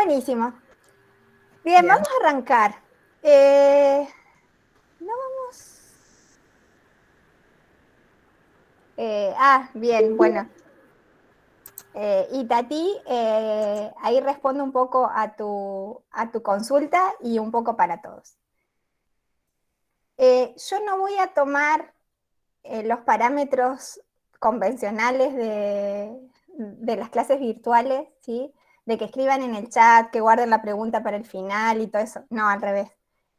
Buenísimo. Bien, Bien. vamos a arrancar. No vamos. Bien, bueno. Y Tati, ahí respondo un poco a tu consulta y un poco para todos. Yo no voy a tomar los parámetros convencionales de las clases virtuales, ¿sí? De que escriban en el chat, que guarden la pregunta para el final y todo eso. No, al revés.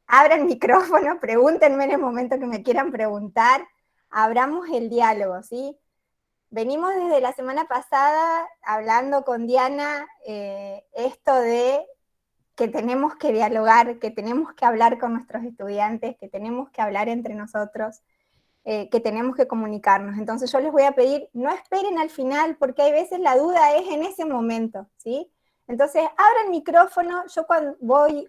Abran micrófono, pregúntenme en el momento que me quieran preguntar, abramos el diálogo, ¿sí? Venimos desde la semana pasada hablando con Diana esto de que tenemos que dialogar, que tenemos que hablar con nuestros estudiantes, que tenemos que hablar entre nosotros, que tenemos que comunicarnos. Entonces yo les voy a pedir, no esperen al final, porque hay veces la duda es en ese momento, ¿sí? Entonces, abran micrófono. Yo cuando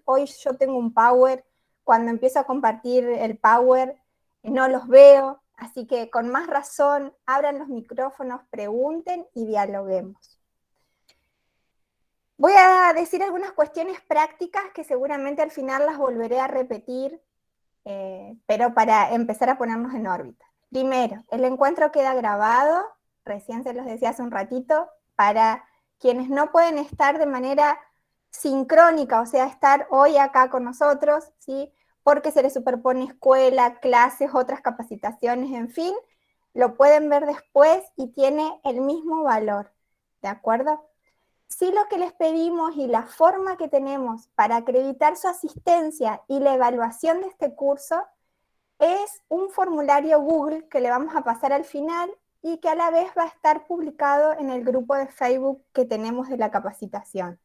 hoy yo tengo un Power, cuando empiezo a compartir el Power, no los veo, así que con más razón, abran los micrófonos, pregunten y dialoguemos. Voy a decir algunas cuestiones prácticas que seguramente al final las volveré a repetir, pero para empezar a ponernos en órbita. Primero, el encuentro queda grabado, recién se los decía hace un ratito, para quienes no pueden estar de manera sincrónica, o sea, estar hoy acá con nosotros, ¿sí? Porque se les superpone escuela, clases, otras capacitaciones, en fin, lo pueden ver después y tiene el mismo valor, ¿de acuerdo? Sí, lo que les pedimos y la forma que tenemos para acreditar su asistencia y la evaluación de este curso es un formulario Google que le vamos a pasar al final y que a la vez va a estar publicado en el grupo de Facebook que tenemos de la capacitación.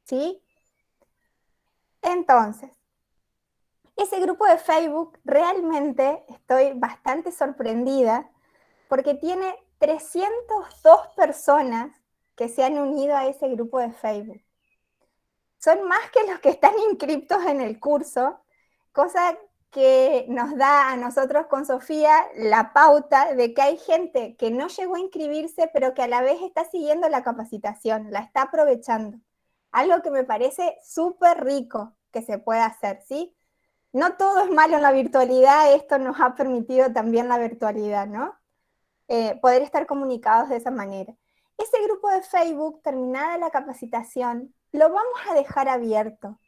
¿Sí? Entonces, ese grupo de Facebook realmente estoy bastante sorprendida porque tiene 302 personas que se han unido a ese grupo de Facebook. Son más que los que están inscriptos en el curso, cosa que nos da a nosotros con Sofía la pauta de que hay gente que no llegó a inscribirse, pero que a la vez está siguiendo la capacitación, la está aprovechando. Algo que me parece súper rico que se pueda hacer, ¿sí? No todo es malo en la virtualidad, esto nos ha permitido también la virtualidad, ¿no? Poder estar comunicados de esa manera. Ese grupo de Facebook, terminada la capacitación, lo vamos a dejar abierto.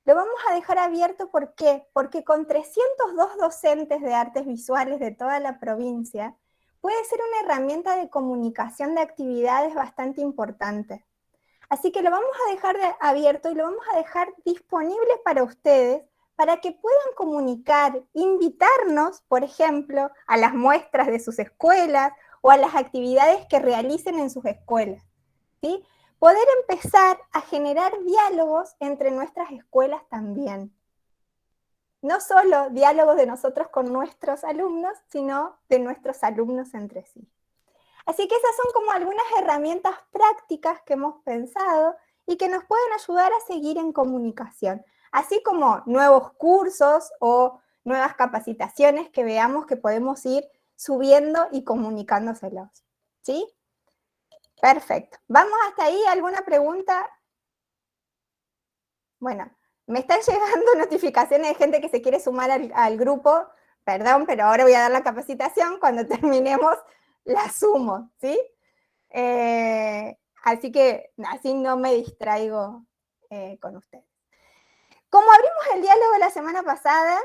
Lo vamos a dejar abierto, ¿por qué? Porque con 302 docentes de artes visuales de toda la provincia, puede ser una herramienta de comunicación de actividades bastante importante. Así que lo vamos a dejar abierto y lo vamos a dejar disponible para ustedes, para que puedan comunicar, invitarnos, por ejemplo, a las muestras de sus escuelas o a las actividades que realicen en sus escuelas, ¿sí? Poder empezar a generar diálogos entre nuestras escuelas también. No solo diálogos de nosotros con nuestros alumnos, sino de nuestros alumnos entre sí. Así que esas son como algunas herramientas prácticas que hemos pensado y que nos pueden ayudar a seguir en comunicación, así como nuevos cursos o nuevas capacitaciones que veamos que podemos ir subiendo y comunicándoselos. ¿Sí? Perfecto. ¿Vamos hasta ahí? ¿Alguna pregunta? Bueno, me están llegando notificaciones de gente que se quiere sumar al grupo. Perdón, pero ahora voy a dar la capacitación. Cuando terminemos, la sumo, ¿sí? Así que así no me distraigo con ustedes. Como abrimos el diálogo la semana pasada,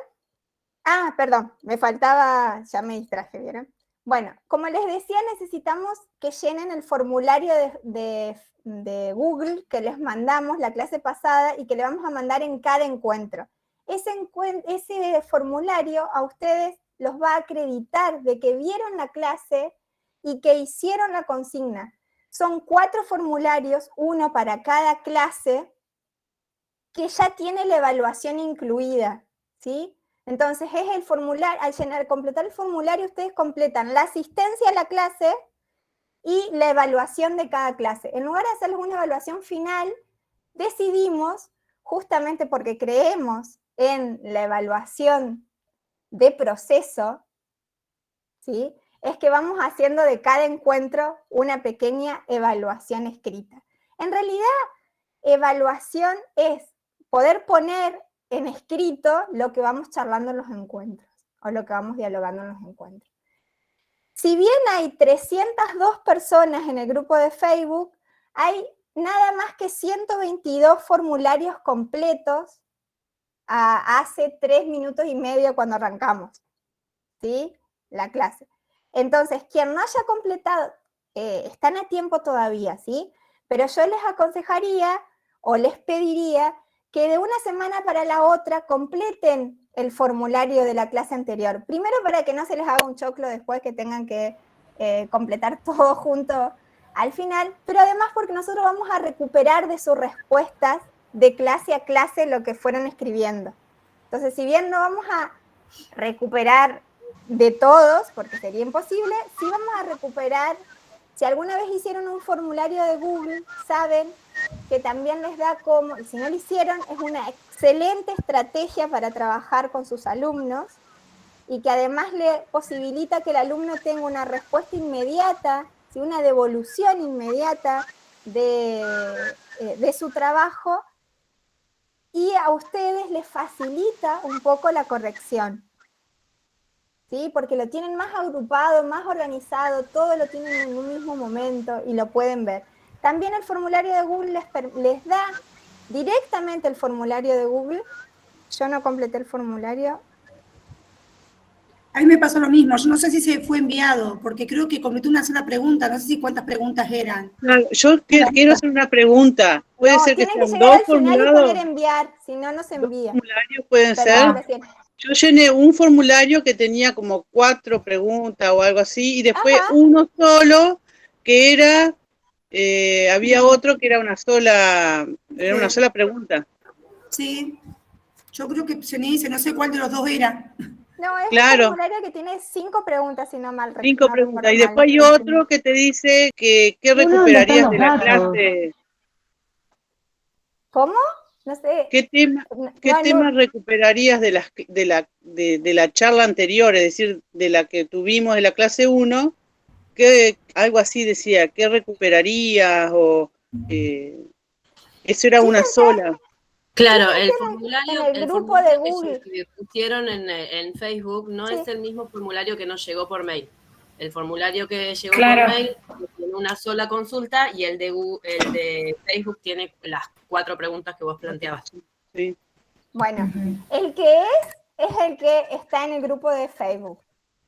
perdón, me faltaba, ya me distraje, ¿vieron? Bueno, como les decía, necesitamos que llenen el formulario de Google que les mandamos la clase pasada y que le vamos a mandar en cada encuentro. Ese formulario a ustedes los va a acreditar de que vieron la clase y que hicieron la consigna. Son 4 formularios, uno para cada clase, que ya tiene la evaluación incluida, ¿sí? Entonces es el formulario, al completar el formulario ustedes completan la asistencia a la clase y la evaluación de cada clase. En lugar de hacerles una evaluación final, decidimos, justamente porque creemos en la evaluación de proceso, ¿sí? Es que vamos haciendo de cada encuentro una pequeña evaluación escrita. En realidad, evaluación es poder poner en escrito lo que vamos charlando en los encuentros, o lo que vamos dialogando en los encuentros. Si bien hay 302 personas en el grupo de Facebook, hay nada más que 122 formularios completos hace 3 minutos y medio cuando arrancamos, ¿sí? La clase. Entonces, quien no haya completado, están a tiempo todavía, ¿sí? Pero yo les aconsejaría o les pediría que de una semana para la otra completen el formulario de la clase anterior. Primero para que no se les haga un choclo después que tengan que completar todo junto al final, pero además porque nosotros vamos a recuperar de sus respuestas de clase a clase lo que fueron escribiendo. Entonces, si bien no vamos a recuperar de todos, porque sería imposible, sí vamos a recuperar, si alguna vez hicieron un formulario de Google, saben que también les da como, y si no lo hicieron, es una excelente estrategia para trabajar con sus alumnos, y que además le posibilita que el alumno tenga una respuesta inmediata, ¿sí? Una devolución inmediata de su trabajo, y a ustedes les facilita un poco la corrección, ¿sí? Porque lo tienen más agrupado, más organizado, todo lo tienen en un mismo momento y lo pueden ver. También el formulario de Google les da directamente el formulario de Google. Yo no completé el formulario. A mí me pasó lo mismo, yo no sé si se fue enviado, porque creo que completé una sola pregunta, no sé si cuántas preguntas eran. Yo quiero hacer una pregunta. ¿Puede ser que tienen que sean llegar dos al final y formulados? poner enviar, si no, no se envía. ¿Dos formularios pueden Perdón, ser? Yo llené un formulario que tenía como 4 preguntas o algo así, y después uno solo que era, había otro que era una sola pregunta. Sí, yo creo que llené, no sé cuál de los dos era. No, es claro. un formulario que tiene 5 preguntas, si no mal recuerdo. 5 preguntas, y después hay otro que te dice que qué recuperarías de la clase. ¿Cómo? No sé. ¿Qué temas recuperarías de la charla anterior, es decir, de la que tuvimos de la clase 1? Algo así decía, ¿qué recuperarías? O eso era una sola. Claro, el formulario, en el grupo de Google que pusieron en Facebook no es el mismo formulario que nos llegó por mail. El formulario que llegó por mail tiene una sola consulta, y el de Facebook tiene las 4 preguntas que vos planteabas. Sí. Bueno, el que es el que está en el grupo de Facebook.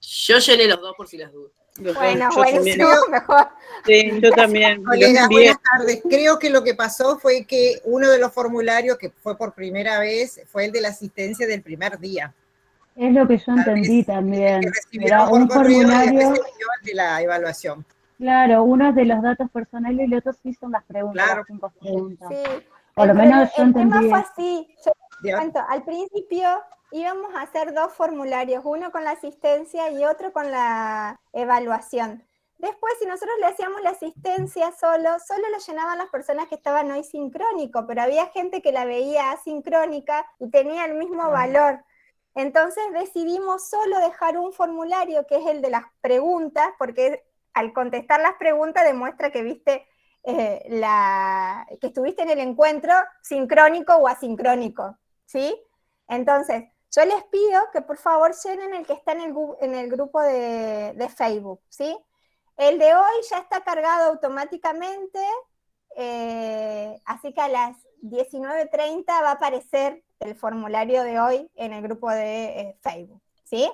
Yo llené los 2 por si las dudas. Bueno, buenísimo, mejor. Sí, yo también. Colega, buenas tardes. Creo que lo que pasó fue que uno de los formularios que fue por primera vez fue el de la asistencia del primer día. Es lo que yo entendí también. Era un formulario de la evaluación. Claro, uno es de los datos personales y el otro sí son las preguntas, claro. las 5 preguntas. Sí. Por lo menos yo entendí. El tema fue así. Yo cuento, al principio íbamos a hacer 2 formularios, uno con la asistencia y otro con la evaluación. Después, si nosotros le hacíamos la asistencia solo lo llenaban las personas que estaban hoy sincrónico, pero había gente que la veía asincrónica y tenía el mismo valor. Entonces decidimos solo dejar un formulario que es el de las preguntas, porque al contestar las preguntas demuestra que viste que estuviste en el encuentro sincrónico o asincrónico, ¿sí? Entonces, yo les pido que por favor llenen el que está en el grupo de Facebook, ¿sí? El de hoy ya está cargado automáticamente, así que a las 19:30 va a aparecer el formulario de hoy en el grupo de Facebook, ¿sí?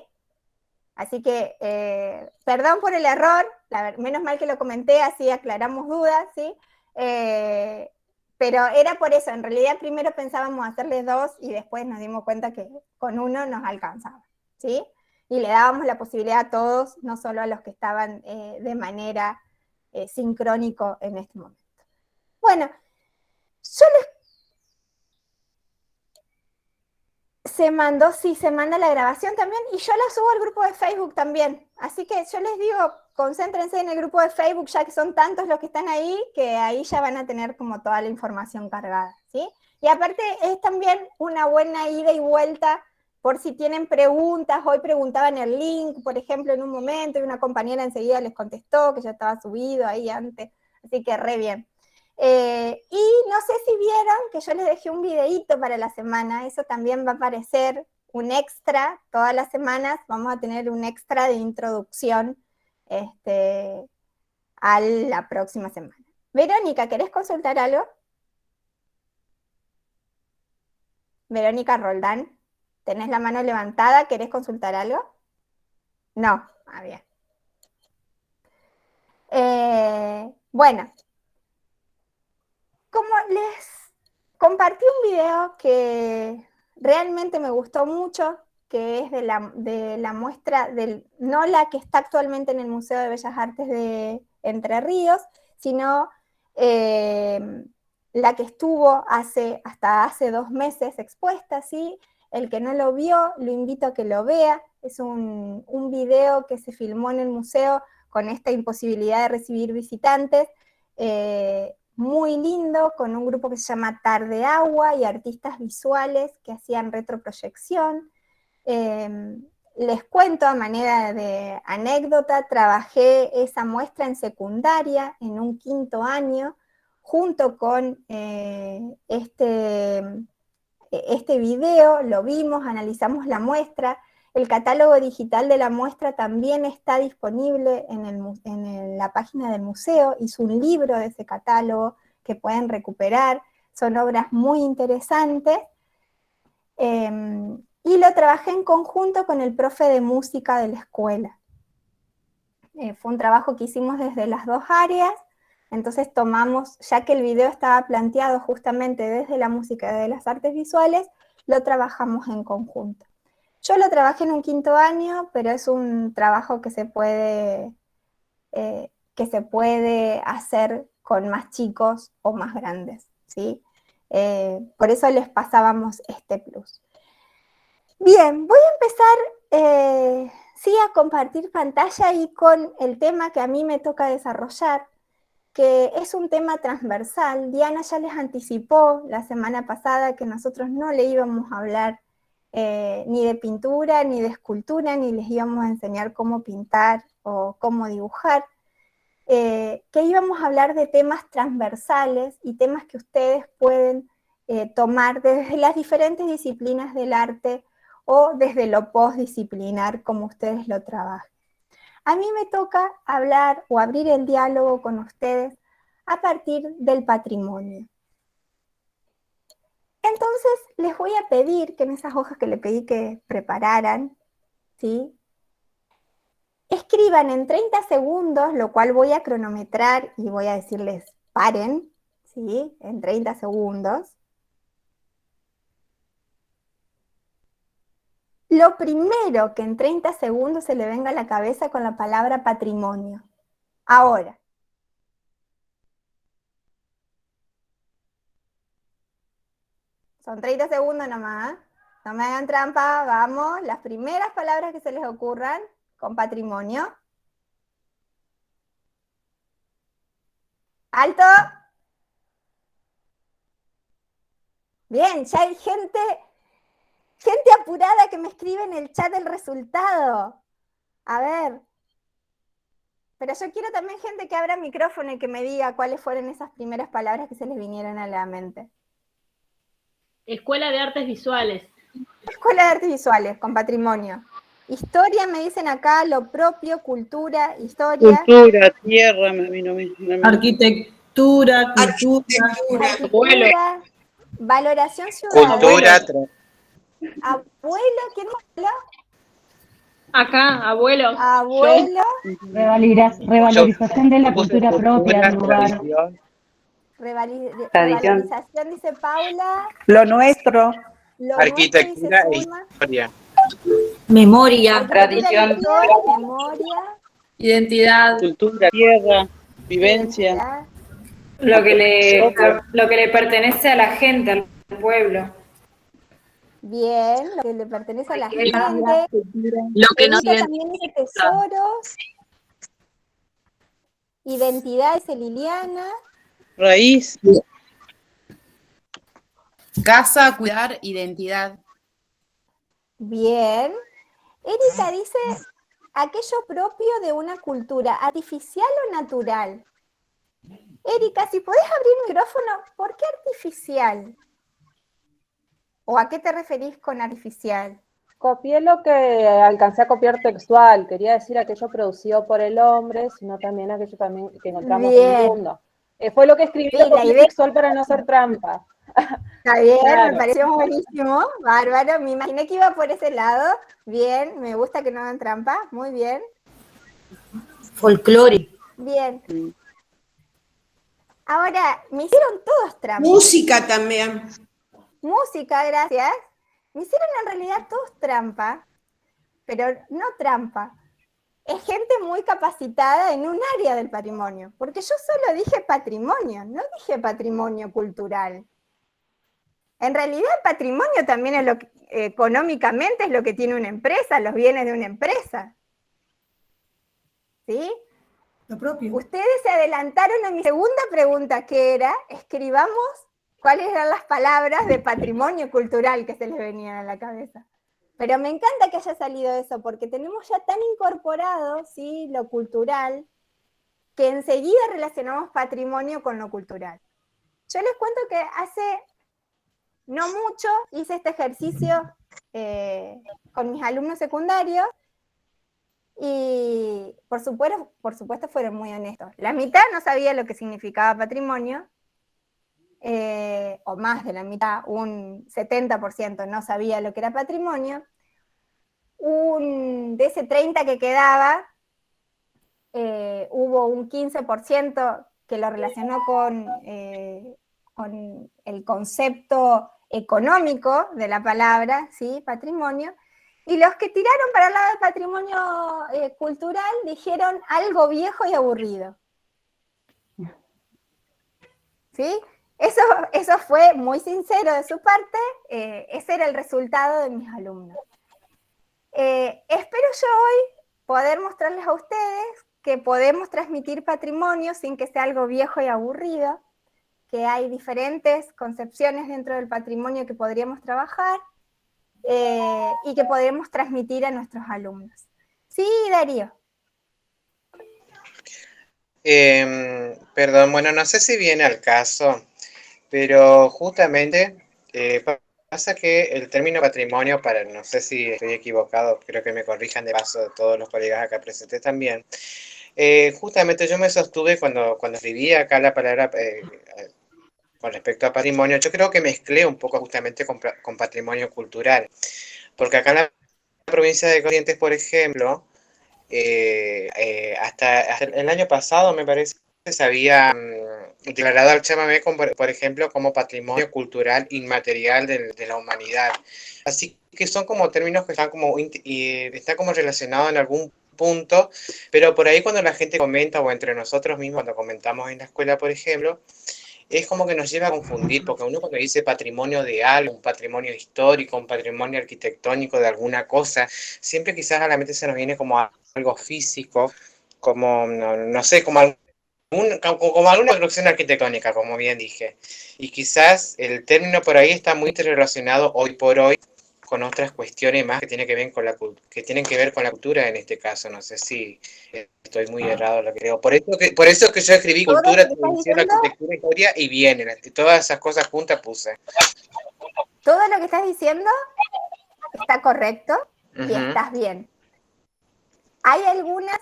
Así que, perdón por el error, menos mal que lo comenté, así aclaramos dudas, ¿sí? Pero era por eso, en realidad primero pensábamos hacerles 2 y después nos dimos cuenta que con uno nos alcanzaba, ¿sí? Y le dábamos la posibilidad a todos, no solo a los que estaban de manera sincrónico en este momento. Bueno, yo se manda la grabación también, y yo la subo al grupo de Facebook también. Así que yo les digo, concéntrense en el grupo de Facebook, ya que son tantos los que están ahí, que ahí ya van a tener como toda la información cargada, ¿sí? Y aparte es también una buena ida y vuelta por si tienen preguntas. Hoy preguntaban el link, por ejemplo, en un momento, y una compañera enseguida les contestó que ya estaba subido ahí antes, así que re bien. Y no sé si vieron que yo les dejé un videíto para la semana, eso también va a aparecer un extra, todas las semanas vamos a tener un extra de introducción a la próxima semana. Verónica, ¿querés consultar algo? Verónica Roldán, ¿tenés la mano levantada? ¿Querés consultar algo? No, bien. Bueno, como les compartí un video que realmente me gustó mucho, que es de la muestra, no la que está actualmente en el Museo de Bellas Artes de Entre Ríos, sino la que estuvo hasta hace 2 meses expuesta, ¿sí? El que no lo vio, lo invito a que lo vea. Es un video que se filmó en el museo con esta imposibilidad de recibir visitantes, muy lindo, con un grupo que se llama Tarde Agua y artistas visuales que hacían retroproyección. Les cuento a manera de anécdota, trabajé esa muestra en secundaria, en un 5º año, junto con este video, lo vimos, analizamos la muestra. El catálogo digital de la muestra también está disponible en la página del museo. Hice un libro de ese catálogo que pueden recuperar. Son obras muy interesantes. Y lo trabajé en conjunto con el profe de música de la escuela. Fue un trabajo que hicimos desde las 2 áreas. Entonces tomamos, ya que el video estaba planteado justamente desde la música y de las artes visuales, lo trabajamos en conjunto. Yo lo trabajé en un 5º año, pero es un trabajo que se puede hacer con más chicos o más grandes, ¿sí? Por eso les pasábamos este plus. Bien, voy a empezar sí, a compartir pantalla y con el tema que a mí me toca desarrollar, que es un tema transversal. Diana ya les anticipó la semana pasada que nosotros no le íbamos a hablar ni de pintura, ni de escultura, ni les íbamos a enseñar cómo pintar o cómo dibujar, que íbamos a hablar de temas transversales y temas que ustedes pueden tomar desde las diferentes disciplinas del arte o desde lo postdisciplinar, como ustedes lo trabajen. A mí me toca hablar o abrir el diálogo con ustedes a partir del patrimonio. Entonces, les voy a pedir que en esas hojas que les pedí que prepararan, ¿sí?, escriban en 30 segundos, lo cual voy a cronometrar y voy a decirles paren, ¿sí?, en 30 segundos. Lo primero que en 30 segundos se le venga a la cabeza con la palabra patrimonio. Ahora. Son 30 segundos nomás. No me hagan trampa, vamos. Las primeras palabras que se les ocurran con patrimonio. ¡Alto! Bien, ya hay gente apurada que me escribe en el chat el resultado. A ver. Pero yo quiero también gente que abra micrófono y que me diga cuáles fueron esas primeras palabras que se les vinieron a la mente. Escuela de Artes Visuales. Escuela de Artes Visuales, con patrimonio. Historia, me dicen acá, lo propio, cultura, historia. Cultura, tierra, arquitectura, cultura. Arquitectura, valoración ciudadana. Cultura. Abuelo, ¿quién más habló? Acá, abuelos. Abuelo. Revalorización de la cultura propia del lugar. Revalorización, dice Paula. Lo nuestro. Arquitectura e historia. Memoria, tradición. Memoria. Identidad. Cultura, tierra, vivencia. Lo que le pertenece a la gente, al pueblo. Bien, lo que le pertenece a la gente. Lo que nos también dice tesoros. Identidad, dice Liliana. Raíz. Casa, cuidar, identidad. Bien. Erika dice aquello propio de una cultura, artificial o natural. Erika, si podés abrir el micrófono, ¿por qué artificial? ¿O a qué te referís con artificial? Copié lo que alcancé a copiar textual. Quería decir aquello producido por el hombre, sino también aquello también que encontramos en el mundo. Fue lo que escribí, lo copié textual para no hacer trampa. Está bien, Claro. Me pareció buenísimo, bárbaro. Me imaginé que iba por ese lado. Bien, me gusta que no hagan trampa. Muy bien. Folclore. Bien. Ahora, me hicieron todos trampa. Música también. Música, gracias. Me hicieron en realidad todos trampa, pero no trampa. Es gente muy capacitada en un área del patrimonio, porque yo solo dije patrimonio, no dije patrimonio cultural. En realidad el patrimonio también es lo que, económicamente es lo que tiene una empresa, los bienes de una empresa. ¿Sí? Lo propio. Ustedes se adelantaron a mi segunda pregunta, que era, escribamos cuáles eran las palabras de patrimonio cultural que se les venían a la cabeza. Pero me encanta que haya salido eso, porque tenemos ya tan incorporado, ¿sí?, lo cultural, que enseguida relacionamos patrimonio con lo cultural. Yo les cuento que hace no mucho hice este ejercicio con mis alumnos secundarios, y por supuesto fueron muy honestos. La mitad no sabía lo que significaba patrimonio, o más de la mitad, un 70% no sabía lo que era patrimonio. De ese 30% que quedaba, hubo un 15% que lo relacionó con el concepto económico de la palabra, ¿sí?, patrimonio. Y los que tiraron para el lado del patrimonio cultural dijeron algo viejo y aburrido. ¿Sí? Eso fue muy sincero de su parte, ese era el resultado de mis alumnos. Espero yo hoy poder mostrarles a ustedes que podemos transmitir patrimonio sin que sea algo viejo y aburrido, que hay diferentes concepciones dentro del patrimonio que podríamos trabajar, y que podemos transmitir a nuestros alumnos. Sí, Darío. Perdón, bueno, no sé si viene al caso, pero justamente pasa que el término patrimonio, no sé si estoy equivocado, creo que me corrijan de paso todos los colegas acá presentes también. Justamente yo me sostuve cuando escribía acá la palabra con respecto a patrimonio, yo creo que mezclé un poco justamente con patrimonio cultural, porque acá en la provincia de Corrientes, por ejemplo, hasta el año pasado me parece que se había declarado al chamamé, por ejemplo, como patrimonio cultural inmaterial de la humanidad. Así que son como términos que están como relacionados en algún punto, pero por ahí cuando la gente comenta, o entre nosotros mismos cuando comentamos en la escuela, por ejemplo, es como que nos lleva a confundir, porque uno cuando dice patrimonio de algo, un patrimonio histórico, un patrimonio arquitectónico de alguna cosa, siempre quizás a la mente se nos viene como algo físico, como, no sé, como alguna construcción arquitectónica, como bien dije. Y quizás el término por ahí está muy relacionado hoy por hoy con otras cuestiones más que tienen que ver con la cultura en este caso. No sé si estoy muy errado lo que creo. Por eso que yo escribí cultura, tradición, arquitectura, historia y bien, todas esas cosas juntas puse. Todo lo que estás diciendo está correcto y estás bien. Hay algunas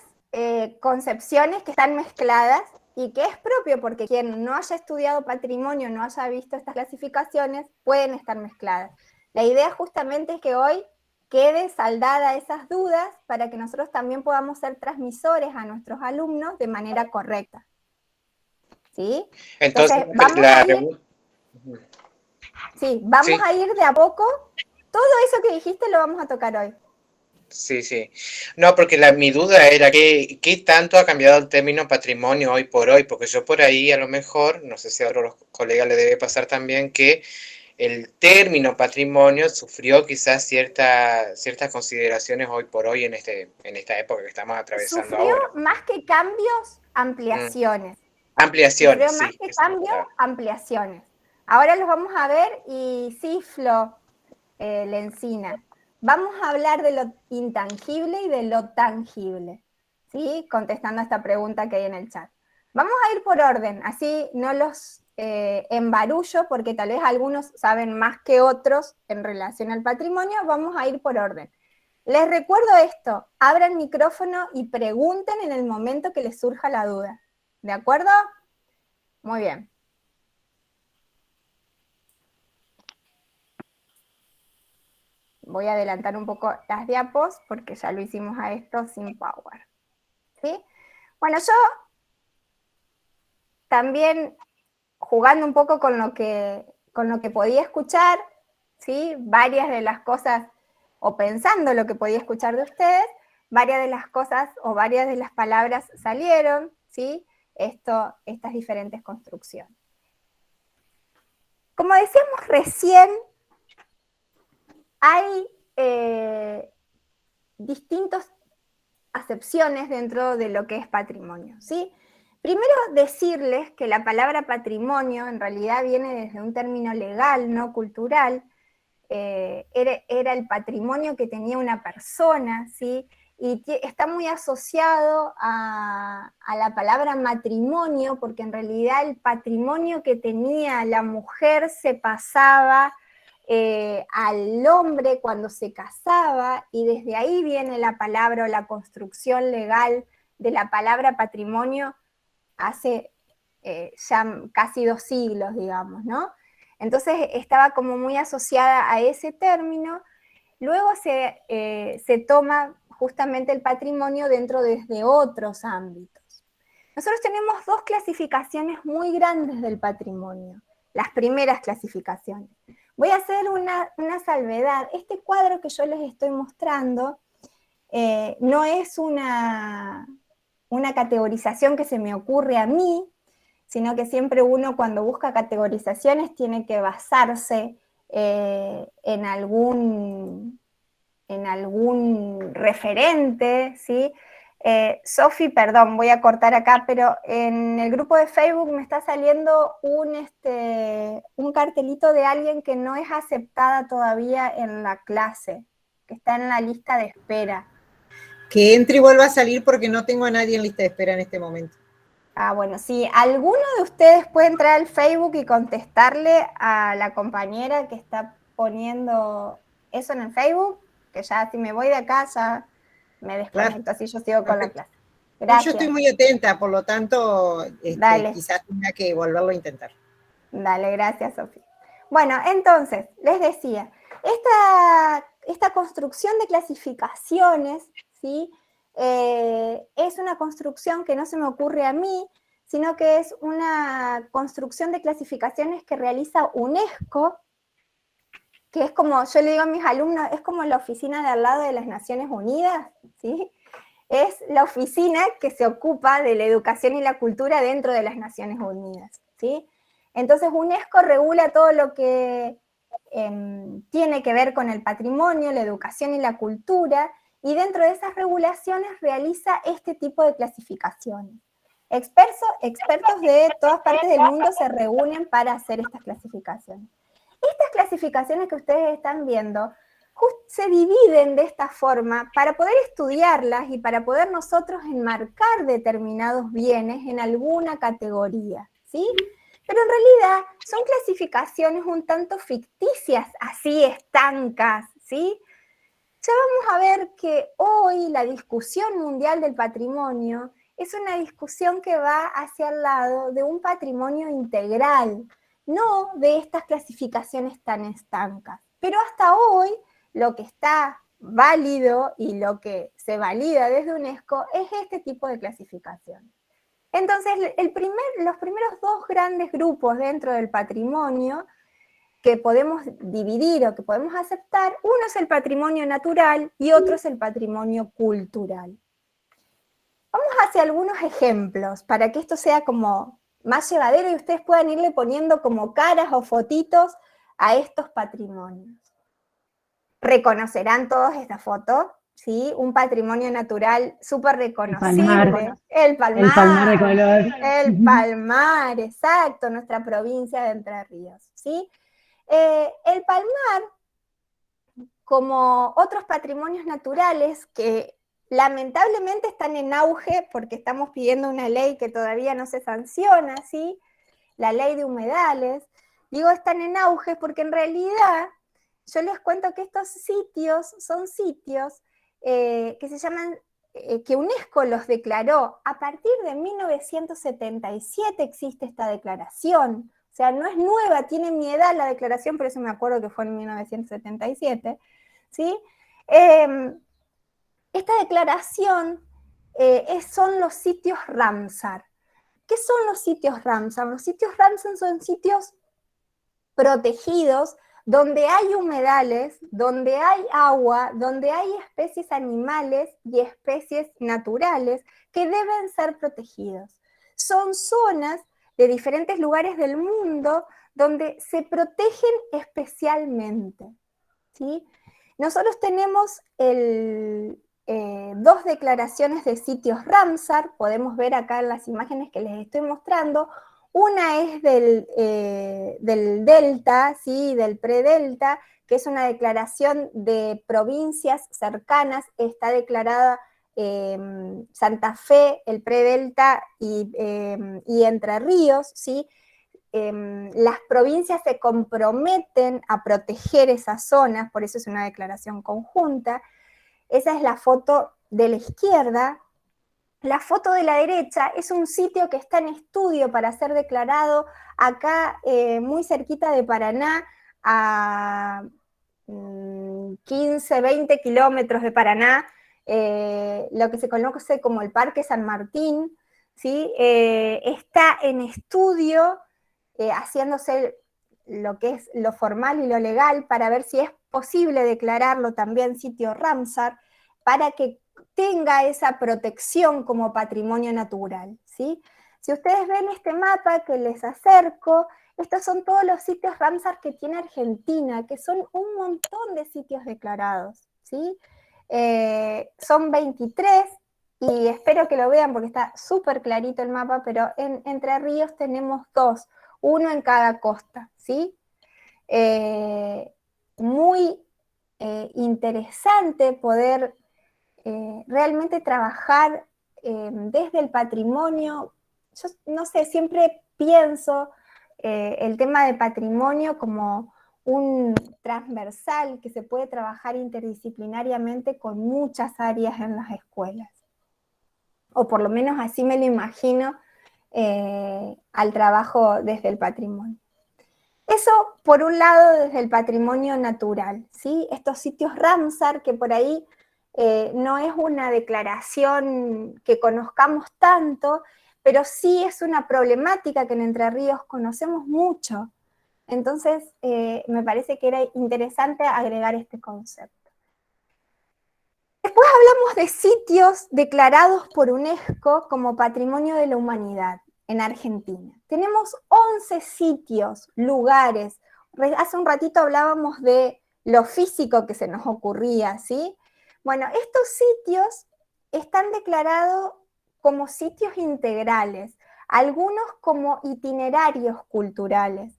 concepciones que están mezcladas y que es propio porque quien no haya estudiado patrimonio, no haya visto estas clasificaciones, pueden estar mezcladas. La idea justamente es que hoy quede saldada esas dudas para que nosotros también podamos ser transmisores a nuestros alumnos de manera correcta. ¿Sí? Entonces vamos a ir de a poco. Todo eso que dijiste lo vamos a tocar hoy. Sí, sí. No, porque mi duda era ¿qué tanto ha cambiado el término patrimonio hoy por hoy? Porque yo por ahí a lo mejor, no sé si a otros colegas le debe pasar también, que el término patrimonio sufrió quizás ciertas consideraciones hoy por hoy en esta época que estamos atravesando ahora. Sufrió más que cambios, ampliaciones. Ampliaciones, sufrió más que cambios, ampliaciones. Ahora los vamos a ver y sí, Flo, Lencina. Vamos a hablar de lo intangible y de lo tangible, ¿sí? Contestando a esta pregunta que hay en el chat. Vamos a ir por orden, así no los embarullo, porque tal vez algunos saben más que otros en relación al patrimonio. Vamos a ir por orden. Les recuerdo esto, abran micrófono y pregunten en el momento que les surja la duda. ¿De acuerdo? Muy bien. Voy a adelantar un poco las diapos porque ya lo hicimos a esto sin Power. ¿Sí? Bueno, yo también jugando un poco con lo que podía escuchar, ¿sí? Varias de las cosas, o pensando lo que podía escuchar de ustedes, varias de las cosas o varias de las palabras salieron, ¿sí? Estas diferentes construcciones. Como decíamos recién, hay distintas acepciones dentro de lo que es patrimonio, ¿sí? Primero decirles que la palabra patrimonio en realidad viene desde un término legal, no cultural. Era el patrimonio que tenía una persona, ¿sí? Y está muy asociado a la palabra matrimonio, porque en realidad el patrimonio que tenía la mujer se pasaba al hombre cuando se casaba, y desde ahí viene la palabra o la construcción legal de la palabra patrimonio hace ya casi 2 siglos, digamos, ¿no? Entonces estaba como muy asociada a ese término. Luego se toma justamente el patrimonio dentro desde otros ámbitos. Nosotros tenemos 2 clasificaciones muy grandes del patrimonio, las primeras clasificaciones. Voy a hacer una salvedad. Este cuadro que yo les estoy mostrando no es una categorización que se me ocurre a mí, sino que siempre uno cuando busca categorizaciones tiene que basarse en algún referente, ¿sí? Sofi, perdón, voy a cortar acá, pero en el grupo de Facebook me está saliendo un cartelito de alguien que no es aceptada todavía en la clase, que está en la lista de espera. Que entre y vuelva a salir porque no tengo a nadie en lista de espera en este momento. Ah, bueno, si alguno de ustedes puede entrar al Facebook y contestarle a la compañera que está poniendo eso en el Facebook, que ya si me voy de acá ya me desconecto, claro. Así yo sigo con la clase. Gracias. Yo estoy muy atenta, por lo tanto, quizás tenga que volverlo a intentar. Dale, gracias, Sofía. Bueno, entonces, les decía, esta construcción de clasificaciones, ¿sí? Es una construcción que no se me ocurre a mí, sino que es una construcción de clasificaciones que realiza UNESCO, que es como, yo le digo a mis alumnos, es como la oficina de al lado de las Naciones Unidas, ¿sí? Es la oficina que se ocupa de la educación y la cultura dentro de las Naciones Unidas, ¿sí? Entonces UNESCO regula todo lo que tiene que ver con el patrimonio, la educación y la cultura, y dentro de esas regulaciones realiza este tipo de clasificaciones. Expertos de todas partes del mundo se reúnen para hacer estas clasificaciones. Estas clasificaciones que ustedes están viendo se dividen de esta forma para poder estudiarlas y para poder nosotros enmarcar determinados bienes en alguna categoría, ¿sí? Pero en realidad son clasificaciones un tanto ficticias, así estancas, ¿sí? Ya vamos a ver que hoy la discusión mundial del patrimonio es una discusión que va hacia el lado de un patrimonio integral, no de estas clasificaciones tan estancas. Pero hasta hoy lo que está válido y lo que se valida desde UNESCO es este tipo de clasificación. Entonces, los primeros 2 grandes grupos dentro del patrimonio que podemos dividir o que podemos aceptar, uno es el patrimonio natural y otro es el patrimonio cultural. Vamos hacia algunos ejemplos para que esto sea como más llevadero y ustedes puedan irle poniendo como caras o fotitos a estos patrimonios. Reconocerán todos esta foto, ¿sí? Un patrimonio natural súper reconocible. El Palmar. El Palmar de color. El Palmar, exacto, nuestra provincia de Entre Ríos, ¿sí? El Palmar, como otros patrimonios naturales que lamentablemente están en auge porque estamos pidiendo una ley que todavía no se sanciona, ¿sí? La ley de humedales. Digo, están en auge porque en realidad yo les cuento que estos sitios son sitios que se llaman, que UNESCO los declaró. A partir de 1977 existe esta declaración. O sea, no es nueva, tiene mi edad la declaración, pero eso me acuerdo que fue en 1977, ¿sí? Esta declaración son los sitios Ramsar. ¿Qué son los sitios Ramsar? Los sitios Ramsar son sitios protegidos donde hay humedales, donde hay agua, donde hay especies animales y especies naturales que deben ser protegidos. Son zonas de diferentes lugares del mundo donde se protegen especialmente, ¿sí? Nosotros tenemos dos declaraciones de sitios Ramsar, podemos ver acá en las imágenes que les estoy mostrando. Una es del Delta, ¿sí? Del predelta, que es una declaración de provincias cercanas, está declarada Santa Fe, el predelta y Entre Ríos, ¿sí? Las provincias se comprometen a proteger esas zonas, por eso es una declaración conjunta. Esa es la foto de la izquierda. La foto de la derecha es un sitio que está en estudio para ser declarado acá muy cerquita de Paraná, a 15, 20 kilómetros de Paraná, lo que se conoce como el Parque San Martín, ¿sí? Está en estudio, haciéndose lo que es lo formal y lo legal para ver si es posible declararlo también sitio Ramsar para que tenga esa protección como patrimonio natural, ¿sí? Si ustedes ven este mapa que les acerco, estos son todos los sitios Ramsar que tiene Argentina, que son un montón de sitios declarados, ¿sí? Son 23 y espero que lo vean porque está súper clarito el mapa, pero en Entre Ríos tenemos 2, uno en cada costa, ¿sí? Muy interesante poder realmente trabajar desde el patrimonio. Yo no sé, siempre pienso el tema de patrimonio como un transversal que se puede trabajar interdisciplinariamente con muchas áreas en las escuelas. O por lo menos así me lo imagino al trabajo desde el patrimonio. Eso, por un lado, desde el patrimonio natural, ¿sí? Estos sitios Ramsar, que por ahí no es una declaración que conozcamos tanto, pero sí es una problemática que en Entre Ríos conocemos mucho. Entonces, me parece que era interesante agregar este concepto. Después hablamos de sitios declarados por UNESCO como Patrimonio de la Humanidad en Argentina. Tenemos 11 sitios, lugares. Hace un ratito hablábamos de lo físico que se nos ocurría, ¿sí? Bueno, estos sitios están declarados como sitios integrales, algunos como itinerarios culturales.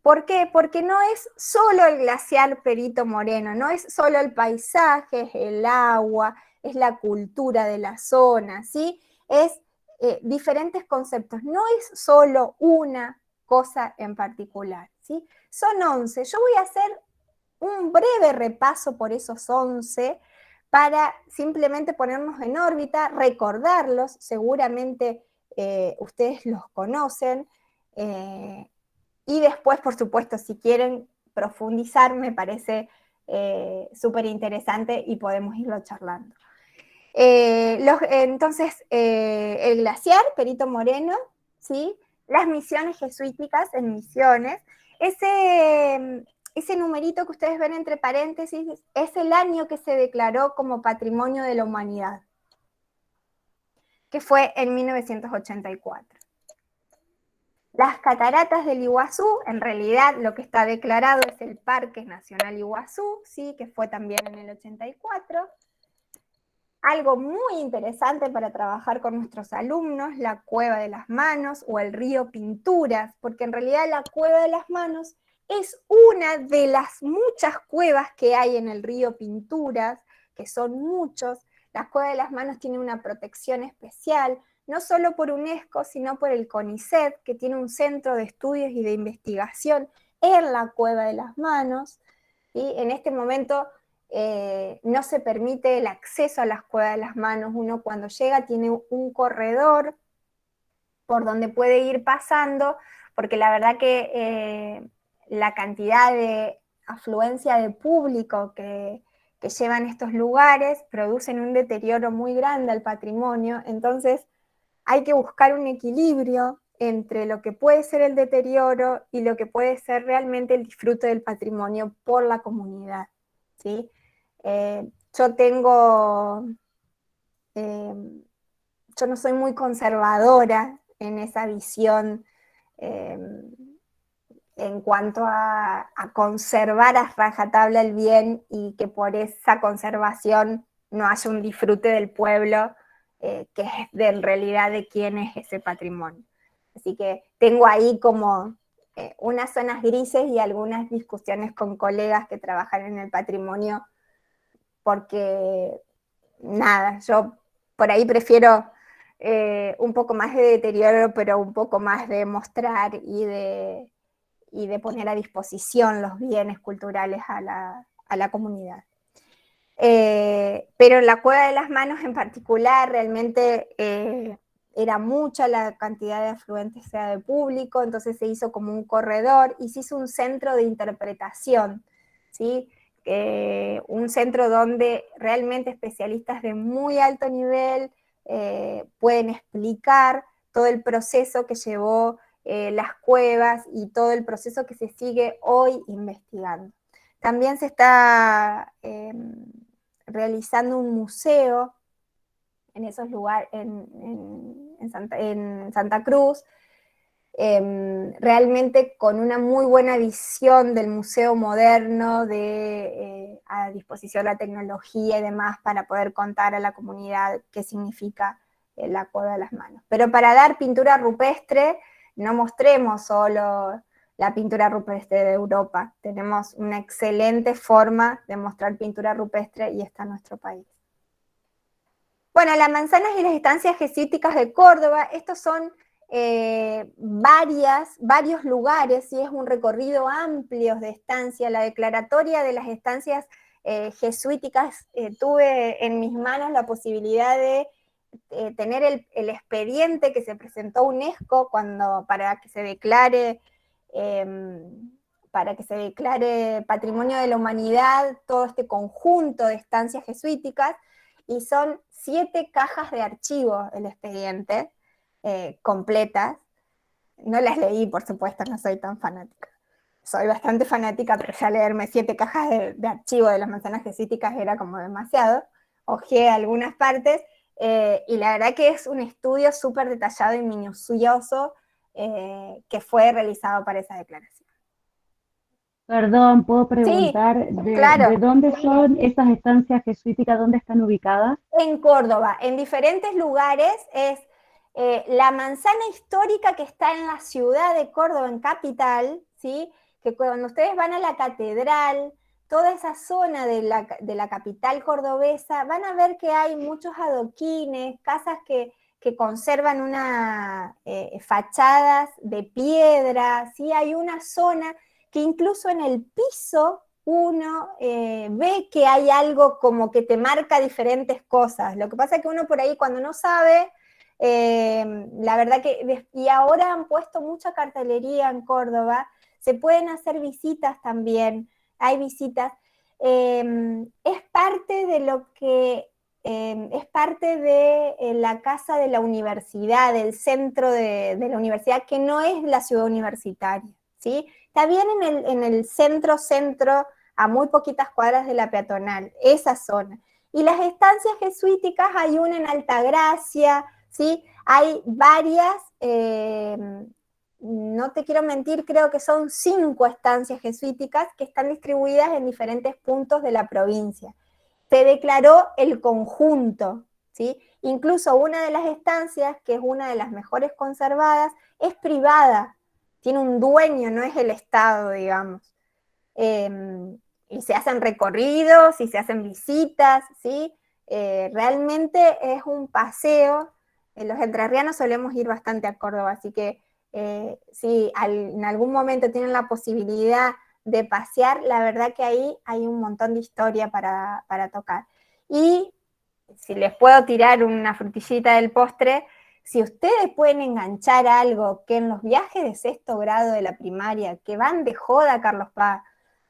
¿Por qué? Porque no es solo el glaciar Perito Moreno, no es solo el paisaje, es el agua, es la cultura de la zona, ¿sí? Es diferentes conceptos, no es solo una cosa en particular, ¿sí? Son 11. Yo voy a hacer un breve repaso por esos 11 para simplemente ponernos en órbita, recordarlos, seguramente ustedes los conocen, y después, por supuesto, si quieren profundizar, me parece súper interesante y podemos irlo charlando. Entonces, el glaciar Perito Moreno, ¿sí? Las misiones jesuíticas en Misiones, ese numerito que ustedes ven entre paréntesis es el año que se declaró como Patrimonio de la Humanidad, que fue en 1984. Las cataratas del Iguazú, en realidad lo que está declarado es el Parque Nacional Iguazú, ¿sí? Que fue también en el 84. Algo muy interesante para trabajar con nuestros alumnos, la Cueva de las Manos o el río Pinturas, porque en realidad la Cueva de las Manos es una de las muchas cuevas que hay en el río Pinturas, que son muchos. las Cuevas de las Manos tienen una protección especial, no solo por UNESCO, sino por el CONICET, que tiene un centro de estudios y de investigación en la Cueva de las Manos. ¿Sí? En este momento no se permite el acceso a las Cuevas de las Manos. Uno cuando llega tiene un corredor por donde puede ir pasando, porque la verdad que la cantidad de afluencia de público que llevan estos lugares producen un deterioro muy grande al patrimonio. Entonces hay que buscar un equilibrio entre lo que puede ser el deterioro y lo que puede ser realmente el disfrute del patrimonio por la comunidad, ¿sí? Yo no soy muy conservadora en esa visión en cuanto a conservar a rajatabla el bien y que por esa conservación no haya un disfrute del pueblo, que es en realidad de quién es ese patrimonio. Así que tengo ahí como unas zonas grises y algunas discusiones con colegas que trabajan en el patrimonio, porque nada, yo por ahí prefiero un poco más de deterioro, pero un poco más de mostrar y de poner a disposición los bienes culturales a la comunidad. Pero en la Cueva de las Manos en particular realmente era mucha la cantidad de afluentes de público, entonces se hizo como un corredor y se hizo un centro de interpretación, ¿sí? Un centro donde realmente especialistas de muy alto nivel pueden explicar todo el proceso que llevó las cuevas y todo el proceso que se sigue hoy investigando. También se está realizando un museo en esos lugares, en Santa Cruz, realmente con una muy buena visión del museo moderno, a disposición de la tecnología y demás, para poder contar a la comunidad qué significa la Cueva de las Manos. Pero para dar pintura rupestre, no mostremos solo la pintura rupestre de Europa. Tenemos una excelente forma de mostrar pintura rupestre y está en nuestro país. Bueno, las manzanas y las estancias jesuíticas de Córdoba, estos son varios lugares, y es un recorrido amplio de estancia. La declaratoria de las estancias jesuíticas, tuve en mis manos la posibilidad de tener el expediente que se presentó a UNESCO para que se declare Patrimonio de la Humanidad todo este conjunto de estancias jesuíticas, y son 7 cajas de archivo el expediente, completas. No las leí, por supuesto, no soy tan fanática. Soy bastante fanática, pero ya leerme 7 cajas de archivo de las manzanas jesuíticas era como demasiado. Ojeé algunas partes, y la verdad que es un estudio súper detallado y minucioso que fue realizado para esa declaración. Perdón, ¿puedo preguntar claro. de dónde son esas estancias jesuíticas, dónde están ubicadas? En Córdoba, en diferentes lugares. Es la manzana histórica que está en la ciudad de Córdoba, en capital, ¿sí? Que cuando ustedes van a la catedral, toda esa zona de la capital cordobesa, van a ver que hay muchos adoquines, casas que conservan unas fachadas de piedra, ¿sí? Hay una zona que incluso en el piso uno ve que hay algo como que te marca diferentes cosas. Lo que pasa es que uno por ahí cuando no sabe, la verdad que, y ahora han puesto mucha cartelería en Córdoba, se pueden hacer visitas también, hay visitas, es parte de lo que, es parte de la casa de la universidad, del centro de la universidad, que no es la ciudad universitaria, ¿sí? Está bien en el centro, a muy poquitas cuadras de la peatonal, esa zona. Y las estancias jesuíticas, hay una en Altagracia, ¿sí? Hay varias, no te quiero mentir, creo que son 5 estancias jesuíticas que están distribuidas en diferentes puntos de la provincia. Se declaró el conjunto, ¿sí? Incluso una de las estancias, que es una de las mejores conservadas, es privada, tiene un dueño, no es el Estado, digamos. Y se hacen recorridos y se hacen visitas, ¿sí? realmente es un paseo. Los entrerrianos solemos ir bastante a Córdoba, así que si en algún momento tienen la posibilidad de pasear, la verdad que ahí hay un montón de historia para tocar. Y si les puedo tirar una frutillita del postre, si ustedes pueden enganchar algo que en los viajes de sexto grado de la primaria, que van de joda a Carlos Paz,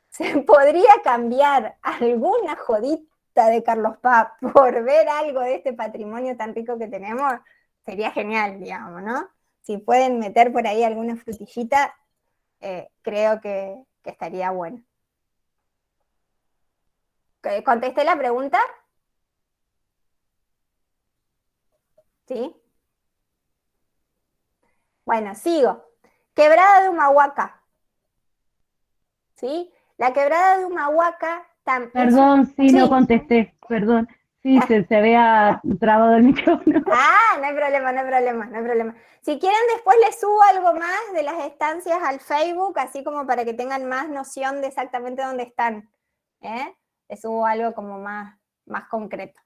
se podría cambiar alguna jodita de Carlos Paz por ver algo de este patrimonio tan rico que tenemos, sería genial, digamos, ¿no? Si pueden meter por ahí alguna frutillita, creo que estaría bueno. ¿Contesté la pregunta? ¿Sí? Bueno, sigo. Quebrada de Humahuaca. ¿Sí? La quebrada de Humahuaca también. Perdón, sí, no contesté, perdón. Sí, se había trabado el micrófono. Ah, no hay problema, no hay problema, no hay problema. Si quieren, después les subo algo más de las estancias al Facebook, así como para que tengan más noción de exactamente dónde están. Les subo algo como más concreto.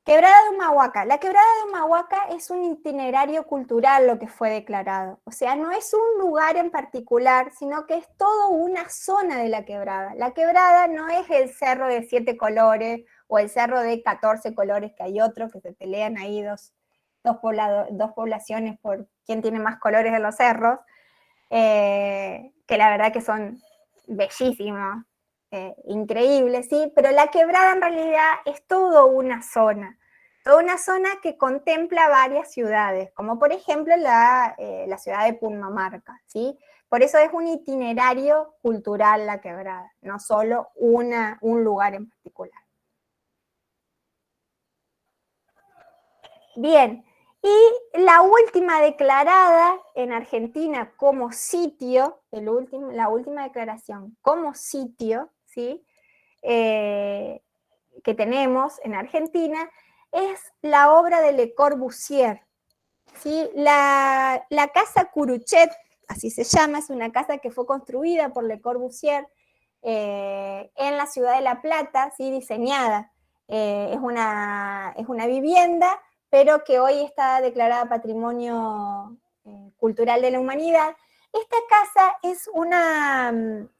Quebrada de Humahuaca. La quebrada de Humahuaca es un itinerario cultural lo que fue declarado. O sea, no es un lugar en particular, sino que es toda una zona de la quebrada. La quebrada no es el cerro de 7 colores o el cerro de 14 colores, que hay otros que se pelean ahí dos poblaciones por quién tiene más colores en los cerros, que la verdad que son bellísimos. Increíble, ¿sí? Pero la quebrada en realidad es toda una zona que contempla varias ciudades, como por ejemplo la ciudad de Purmamarca, ¿sí? Por eso es un itinerario cultural la quebrada, no solo un lugar en particular. Bien, y la última declarada en Argentina como sitio, la última declaración como sitio, ¿sí? Que tenemos en Argentina, es la obra de Le Corbusier. ¿Sí? La casa Curuchet, así se llama, es una casa que fue construida por Le Corbusier en la ciudad de La Plata, ¿sí? Diseñada. Es una vivienda, pero que hoy está declarada Patrimonio Cultural de la Humanidad. Esta casa es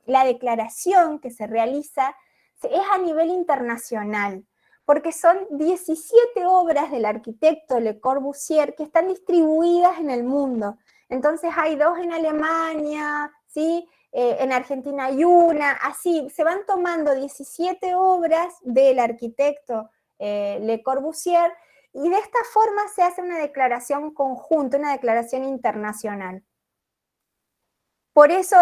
la declaración que se realiza es a nivel internacional, porque son 17 obras del arquitecto Le Corbusier que están distribuidas en el mundo. Entonces hay 2 en Alemania, ¿sí? En Argentina hay una, así se van tomando 17 obras del arquitecto Le Corbusier, y de esta forma se hace una declaración conjunta, una declaración internacional. Por eso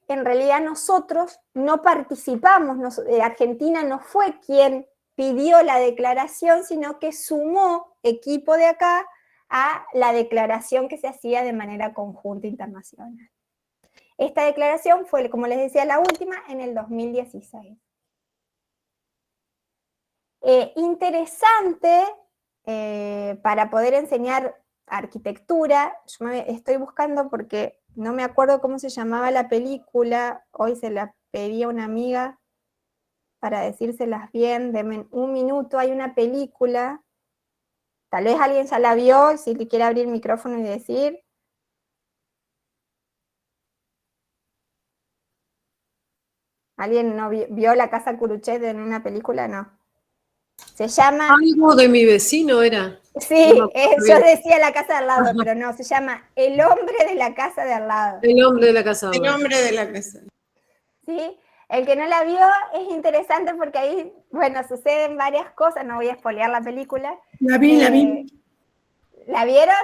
en realidad nosotros no participamos, Argentina no fue quien pidió la declaración, sino que sumó equipo de acá a la declaración que se hacía de manera conjunta internacional. Esta declaración fue, como les decía, la última en el 2016. Interesante para poder enseñar arquitectura, yo estoy buscando porque no me acuerdo cómo se llamaba la película, hoy se la pedí a una amiga para decírselas bien, denme un minuto, hay una película, tal vez alguien ya la vio, si le quiere abrir el micrófono y decir. ¿Alguien no vio La Casa Curuchet en una película? No. Se llama... Algo de mi vecino era. Sí, yo decía La Casa de al lado, pero no, se llama El Hombre de la Casa de al lado. El Hombre de la Casa de al lado. El Hombre de la Casa. Sí, el que no la vio es interesante porque ahí, bueno, suceden varias cosas, no voy a spoilear la película. La vi. ¿La vieron?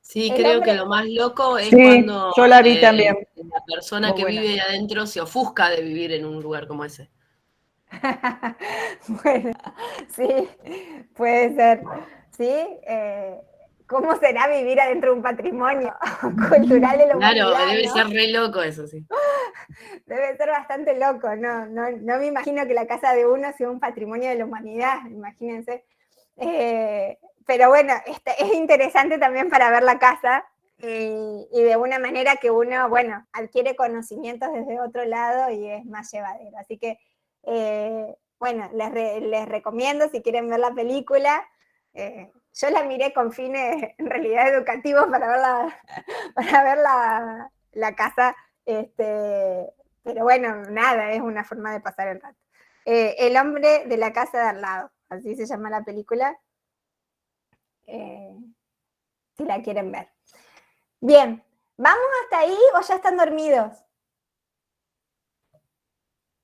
Sí, creo que lo más loco es Sí, cuando yo la vi también. la persona Muy que buena. vive ahí adentro se ofusca de vivir en un lugar como ese. Bueno, sí, puede ser. ¿Sí? ¿Cómo será vivir adentro de un patrimonio cultural de la humanidad? Claro, debe ¿no? ser re loco eso, sí. Debe ser bastante loco, no me imagino que la casa de uno sea un patrimonio de la humanidad, imagínense. Pero bueno, es interesante también para ver la casa, y de una manera que uno, bueno, adquiere conocimientos desde otro lado y es más llevadero. Así que, bueno, les recomiendo si quieren ver la película. Yo la miré con fines en realidad educativos para ver la casa, pero bueno, nada, es una forma de pasar el rato. El hombre de la casa de al lado, así se llama la película, si la quieren ver. Bien, ¿vamos hasta ahí o ya están dormidos?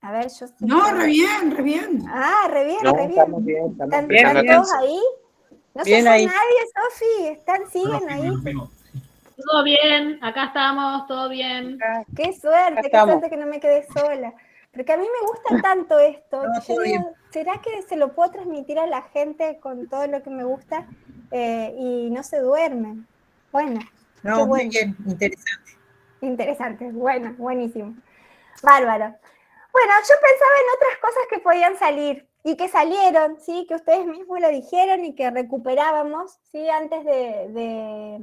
A ver, yo sí. No, re bien, re bien. Ah, re bien, No, re bien. estamos bien, estamos ¿Están prestando todos atención. ahí? No Bien se fue ahí. nadie, Sofi. Siguen ahí. Todo bien, acá estamos, todo bien. Qué suerte que no me quedé sola. Porque a mí me gusta tanto esto, No, que yo todo digo, bien. ¿será que se lo puedo transmitir a la gente con todo lo que me gusta? Y no se duermen. Bueno, qué No, muy bueno. bien, interesante. Interesante, bueno, buenísimo. Bárbaro. Bueno, yo pensaba en otras cosas que podían salir y que salieron, ¿sí? Que ustedes mismos lo dijeron y que recuperábamos, ¿sí? Antes de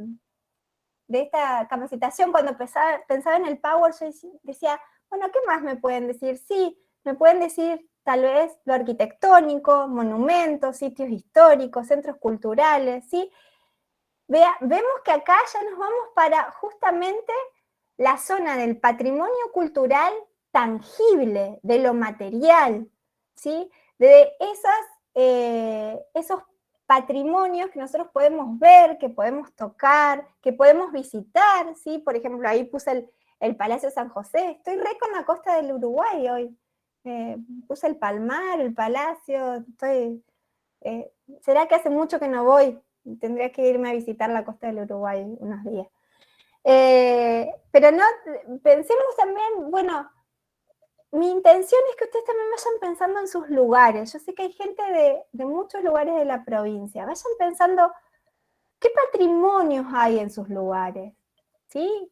esta capacitación, cuando pensaba en el Power, yo decía, bueno, ¿qué más me pueden decir? Sí, me pueden decir tal vez lo arquitectónico, monumentos, sitios históricos, centros culturales, ¿sí? Vemos que acá ya nos vamos para justamente la zona del patrimonio cultural tangible, de lo material, ¿sí? De esos patrimonios que nosotros podemos ver, que podemos tocar, que podemos visitar, ¿sí? Por ejemplo, ahí puse el Palacio San José, estoy re con la costa del Uruguay hoy, puse el Palmar, el Palacio, ¿será que hace mucho que no voy? Tendría que irme a visitar la costa del Uruguay unos días. Pero no, pensemos también, bueno, mi intención es que ustedes también vayan pensando en sus lugares. Yo sé que hay gente de muchos lugares de la provincia. Vayan pensando qué patrimonios hay en sus lugares, ¿sí?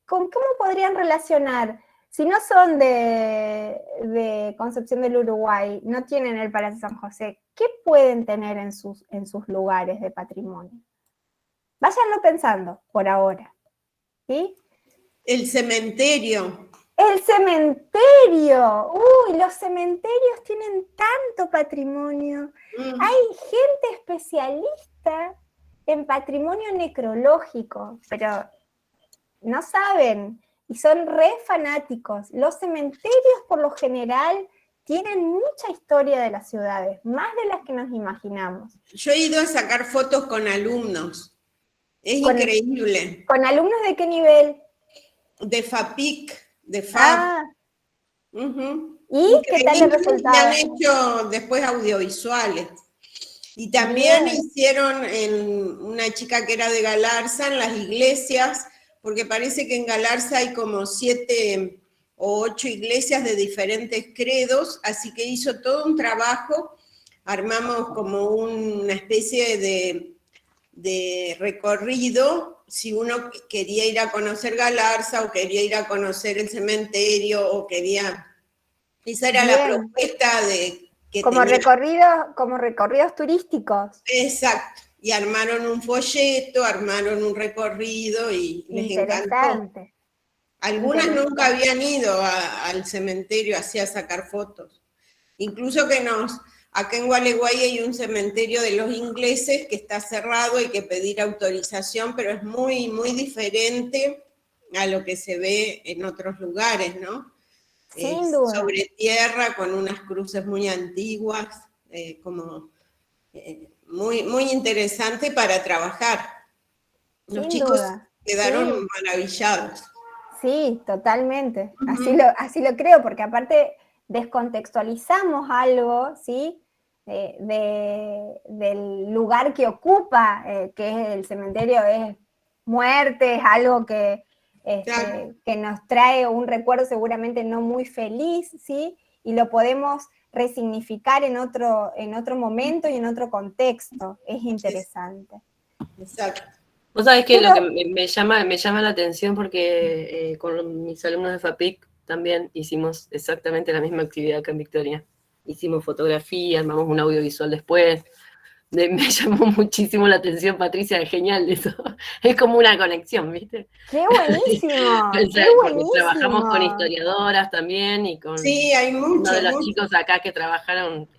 ¿Cómo podrían relacionar? Si no son de Concepción del Uruguay, no tienen el Palacio San José, ¿qué pueden tener en sus lugares de patrimonio? Váyanlo pensando por ahora, ¿sí? El cementerio. ¡El cementerio! ¡Uy! Los cementerios tienen tanto patrimonio. Hay gente especialista en patrimonio necrológico, pero no saben y son re fanáticos. Los cementerios, por lo general, tienen mucha historia de las ciudades, más de las que nos imaginamos. Yo he ido a sacar fotos con alumnos. Es increíble. ¿Con alumnos de qué nivel? De FAPIC, de FAB. ¿Y qué tal el resultado? Y han hecho después audiovisuales. Y también hicieron una chica que era de Galarza, en las iglesias, porque parece que en Galarza hay como 7 o 8 iglesias de diferentes credos, así que hizo todo un trabajo, armamos como una especie de recorrido, si uno quería ir a conocer Galarza, o quería ir a conocer el cementerio, o quería... Esa era la propuesta que como tenía. recorridos turísticos. Exacto. Y armaron un folleto, armaron un recorrido y les encantó. Algunas nunca habían ido al cementerio así a sacar fotos. Incluso acá en Gualeguay hay un cementerio de los ingleses que está cerrado, hay que pedir autorización, pero es muy, muy diferente a lo que se ve en otros lugares, ¿no? Sin duda. Sobre tierra, con unas cruces muy antiguas, muy, muy interesante para trabajar. Los chicos quedaron maravillados. Sí, totalmente. Así lo creo, porque aparte descontextualizamos algo, ¿sí? Del lugar que ocupa, que es el cementerio, es muerte, es algo que nos trae un recuerdo seguramente no muy feliz, ¿sí? Y lo podemos resignificar en otro momento y en otro contexto. Es interesante. Exacto. Vos sabés que lo que me llama la atención, porque con mis alumnos de FAPIC también hicimos exactamente la misma actividad acá en Victoria. Hicimos fotografía, armamos un audiovisual después, Me llamó muchísimo la atención, Patricia, es genial eso. Es como una conexión, ¿viste? ¡Qué buenísimo! ¡Qué Porque buenísimo! trabajamos con historiadoras también y con Sí, hay uno de los mucho. chicos acá que trabajaron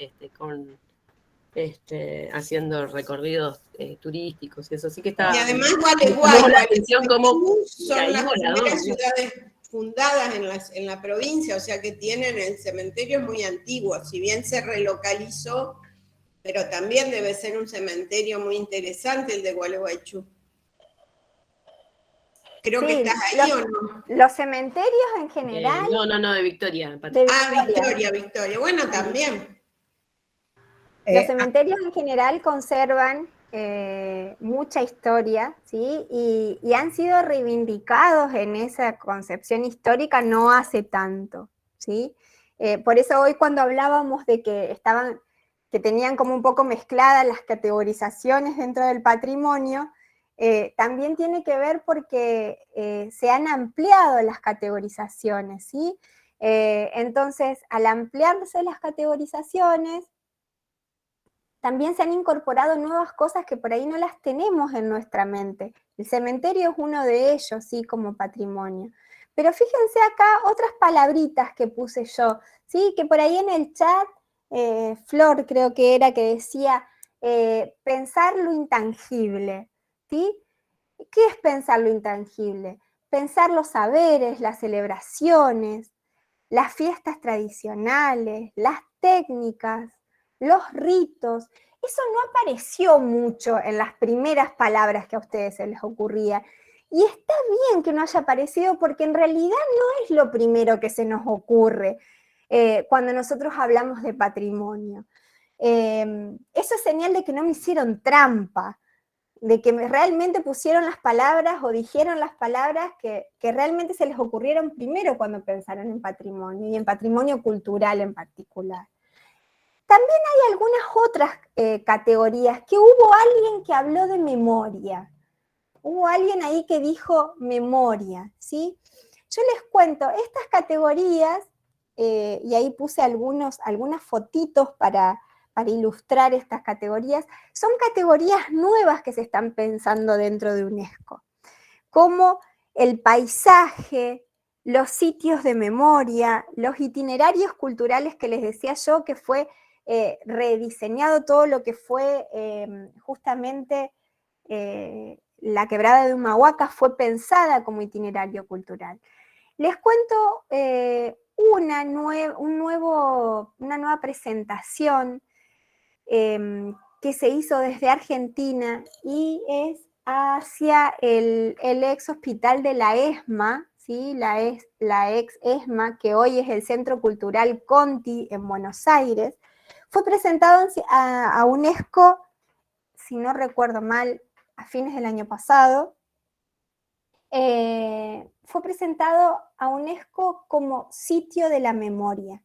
haciendo recorridos turísticos y eso. Así que está. Y además Me llamó la atención como son ahí las volador, primeras ciudades fundadas en la provincia, o sea que tienen el cementerio muy antiguo, si bien se relocalizó, pero también debe ser un cementerio muy interesante el de Gualeguaychú. Creo que estás ahí, ¿o no? Los cementerios en general. No, de Victoria. Victoria. Bueno, también. Los cementerios en general conservan mucha historia, ¿sí? Y han sido reivindicados en esa concepción histórica no hace tanto, ¿sí? Por eso hoy cuando hablábamos de que tenían como un poco mezcladas las categorizaciones dentro del patrimonio, también tiene que ver porque se han ampliado las categorizaciones, ¿sí? Entonces, al ampliarse las categorizaciones, también se han incorporado nuevas cosas que por ahí no las tenemos en nuestra mente. El cementerio es uno de ellos, sí, como patrimonio. Pero fíjense acá otras palabritas que puse yo, sí, que por ahí en el chat, Flor creo que era que decía, pensar lo intangible, ¿sí? ¿Qué es pensar lo intangible? Pensar los saberes, las celebraciones, las fiestas tradicionales, las técnicas, los ritos. Eso no apareció mucho en las primeras palabras que a ustedes se les ocurría. Y está bien que no haya aparecido porque en realidad no es lo primero que se nos ocurre cuando nosotros hablamos de patrimonio. Eso es señal de que no me hicieron trampa, de que realmente pusieron las palabras o dijeron las palabras que realmente se les ocurrieron primero cuando pensaron en patrimonio y en patrimonio cultural en particular. También hay algunas otras categorías que hubo alguien que habló de memoria. Hubo alguien ahí que dijo memoria, ¿sí? Yo les cuento, estas categorías, y ahí puse algunas fotitos para ilustrar estas categorías, son categorías nuevas que se están pensando dentro de UNESCO, como el paisaje, los sitios de memoria, los itinerarios culturales que les decía yo, que fue rediseñado todo lo que fue justamente la quebrada de Humahuaca fue pensada como itinerario cultural. Les cuento una nueva presentación que se hizo desde Argentina y es hacia el ex hospital de la ESMA, ¿sí? la ex ESMA, que hoy es el Centro Cultural Conti en Buenos Aires. Fue presentado a UNESCO, si no recuerdo mal, a fines del año pasado. Fue presentado a UNESCO como sitio de la memoria.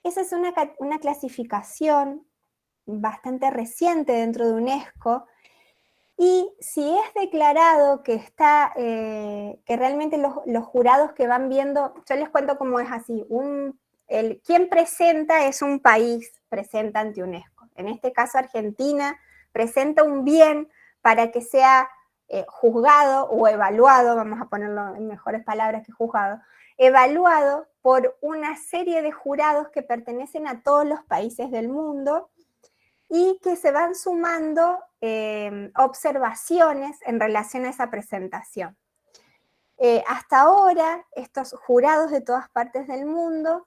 Esa es una clasificación bastante reciente dentro de UNESCO, y si es declarado que que realmente los jurados que van viendo, yo les cuento cómo es así, quien presenta es un país, presenta ante UNESCO. En este caso Argentina presenta un bien para que sea juzgado o evaluado, vamos a ponerlo en mejores palabras que juzgado, evaluado por una serie de jurados que pertenecen a todos los países del mundo y que se van sumando observaciones en relación a esa presentación. Hasta ahora, estos jurados de todas partes del mundo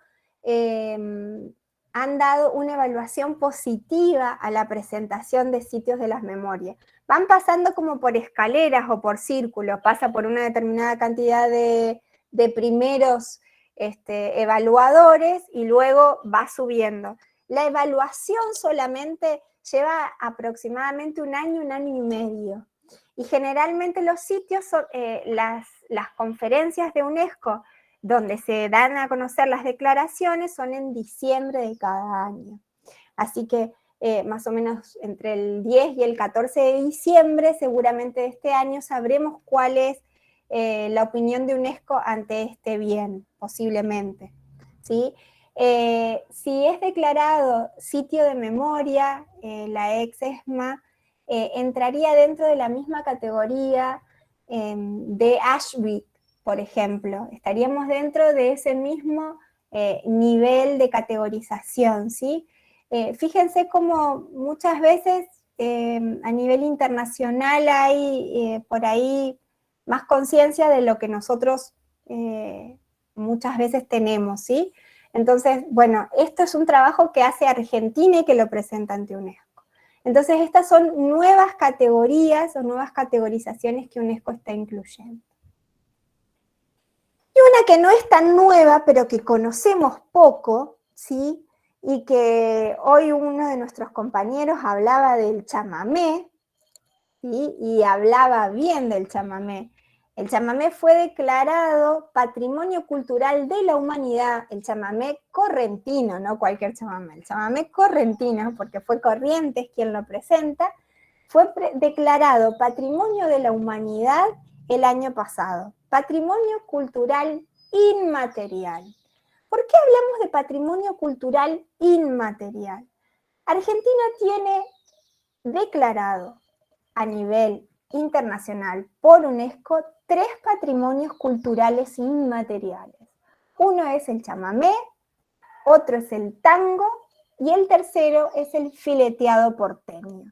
han dado una evaluación positiva a la presentación de sitios de las memorias. Van pasando como por escaleras o por círculos, pasa por una determinada cantidad de primeros evaluadores y luego va subiendo. La evaluación solamente lleva aproximadamente un año y medio. Y generalmente los sitios, las conferencias de UNESCO, donde se dan a conocer las declaraciones, son en diciembre de cada año. Así que más o menos entre el 10 y el 14 de diciembre, seguramente de este año, sabremos cuál es la opinión de UNESCO ante este bien, posiblemente, ¿sí? Si es declarado sitio de memoria, la ex-ESMA entraría dentro de la misma categoría de Ashby, por ejemplo. Estaríamos dentro de ese mismo nivel de categorización, ¿sí? Fíjense cómo muchas veces a nivel internacional hay por ahí más conciencia de lo que nosotros muchas veces tenemos, ¿sí? Entonces, bueno, esto es un trabajo que hace Argentina y que lo presenta ante UNESCO. Entonces, estas son nuevas categorías o nuevas categorizaciones que UNESCO está incluyendo. Y una que no es tan nueva, pero que conocemos poco, ¿sí? Y que hoy uno de nuestros compañeros hablaba del chamamé, ¿sí? Y hablaba bien del chamamé. El chamamé fue declarado Patrimonio Cultural de la Humanidad, el chamamé correntino, no cualquier chamamé, el chamamé correntino, porque fue Corrientes quien lo presenta, fue declarado Patrimonio de la Humanidad el año pasado, Patrimonio Cultural Inmaterial. ¿Por qué hablamos de Patrimonio Cultural Inmaterial? Argentina tiene declarado a nivel internacional por UNESCO 3 patrimonios culturales inmateriales. Uno es el chamamé, otro es el tango y el tercero es el fileteado porteño.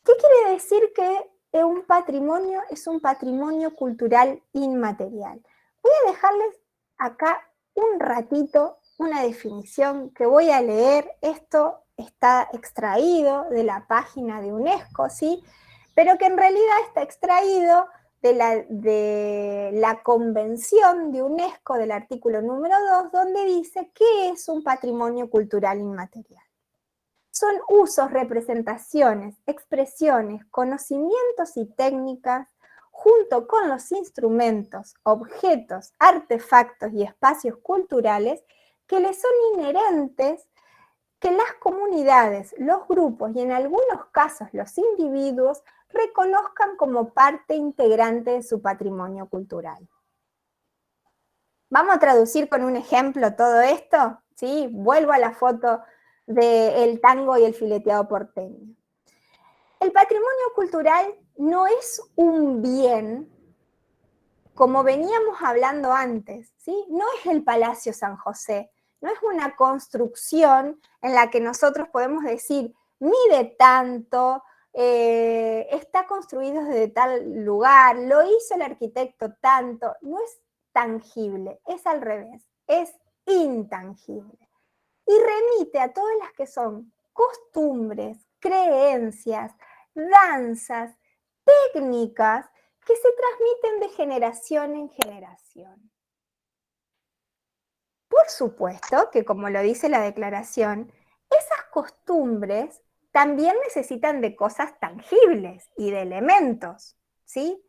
¿Qué quiere decir que un patrimonio es un patrimonio cultural inmaterial? Voy a dejarles acá un ratito una definición que voy a leer. Esto está extraído de la página de UNESCO, ¿sí? Pero que en realidad está extraído de la Convención de UNESCO del artículo número 2, donde dice qué es un patrimonio cultural inmaterial. Son usos, representaciones, expresiones, conocimientos y técnicas, junto con los instrumentos, objetos, artefactos y espacios culturales que les son inherentes, que las comunidades, los grupos y en algunos casos los individuos reconozcan como parte integrante de su patrimonio cultural. Vamos a traducir con un ejemplo todo esto, ¿sí? Vuelvo a la foto del tango y el fileteado porteño. El patrimonio cultural no es un bien, como veníamos hablando antes, ¿sí? No es el Palacio San José, no es una construcción en la que nosotros podemos decir, mide tanto, está construido desde tal lugar, lo hizo el arquitecto tanto, no es tangible, es al revés, es intangible. Y remite a todas las que son costumbres, creencias, danzas, técnicas que se transmiten de generación en generación. Por supuesto que, como lo dice la declaración, esas costumbres también necesitan de cosas tangibles y de elementos, ¿sí?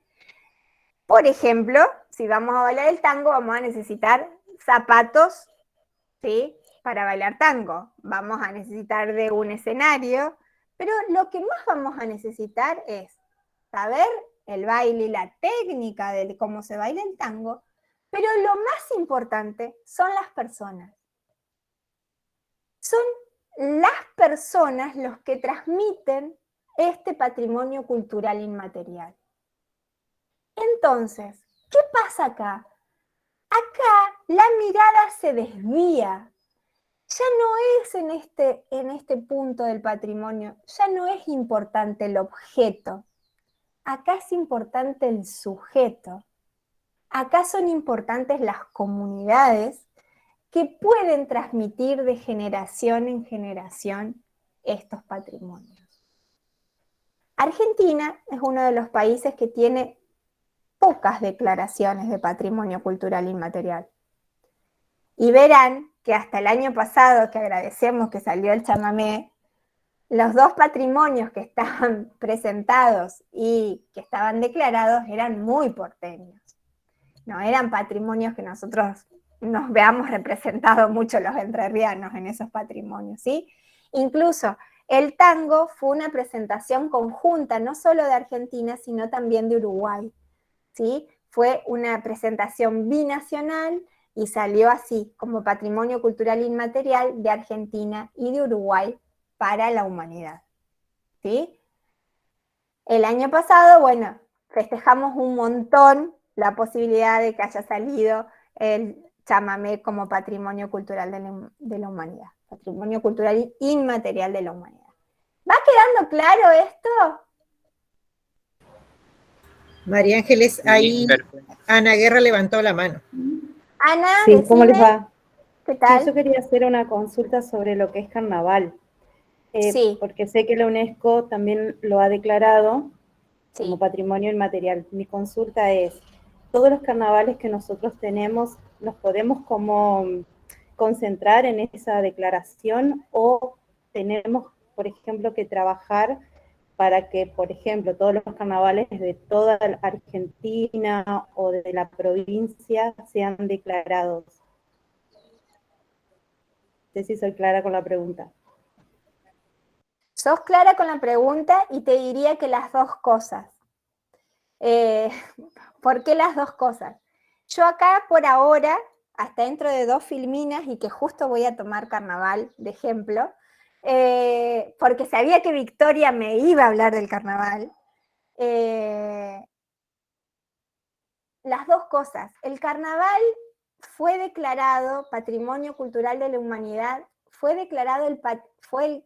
Por ejemplo, si vamos a bailar el tango, vamos a necesitar zapatos, ¿sí? Para bailar tango. Vamos a necesitar de un escenario, pero lo que más vamos a necesitar es saber el baile y la técnica de cómo se baila el tango, pero lo más importante son las personas. Son las personas los que transmiten este patrimonio cultural inmaterial. Entonces, ¿qué pasa acá? Acá la mirada se desvía. Ya no es en este punto del patrimonio, ya no es importante el objeto. Acá es importante el sujeto. Acá son importantes las comunidades que pueden transmitir de generación en generación estos patrimonios. Argentina es uno de los países que tiene pocas declaraciones de patrimonio cultural inmaterial. Y verán que hasta el año pasado, que agradecemos que salió el chamamé, los 2 patrimonios que estaban presentados y que estaban declarados eran muy porteños. No eran patrimonios que nosotros nos veamos representados mucho los entrerrianos en esos patrimonios, ¿sí? Incluso el tango fue una presentación conjunta, no solo de Argentina, sino también de Uruguay, ¿sí? Fue una presentación binacional y salió así, como Patrimonio Cultural Inmaterial de Argentina y de Uruguay para la humanidad. ¿Sí? El año pasado, bueno, festejamos un montón la posibilidad de que haya salido el chamamé como Patrimonio Cultural de la Humanidad, Patrimonio Cultural Inmaterial de la Humanidad. ¿Va quedando claro esto? María Ángeles, ahí Ana Guerra levantó la mano. Ana, sí, ¿cómo les va? ¿Qué tal? Sí, yo quería hacer una consulta sobre lo que es carnaval. Sí. Porque sé que la UNESCO también lo ha declarado como Sí. patrimonio inmaterial. Mi consulta es, ¿todos los carnavales que nosotros tenemos nos podemos como concentrar en esa declaración o tenemos, por ejemplo, que trabajar para que, por ejemplo, todos los carnavales de toda la Argentina o de la provincia sean declarados? No sé si soy clara con la pregunta. Sos clara con la pregunta y te diría que las dos cosas. ¿Por qué las dos cosas? Yo acá por ahora, hasta dentro de 2 filminas, y que justo voy a tomar carnaval de ejemplo, porque sabía que Victoria me iba a hablar del carnaval. Las dos cosas. El carnaval fue declarado Patrimonio Cultural de la Humanidad,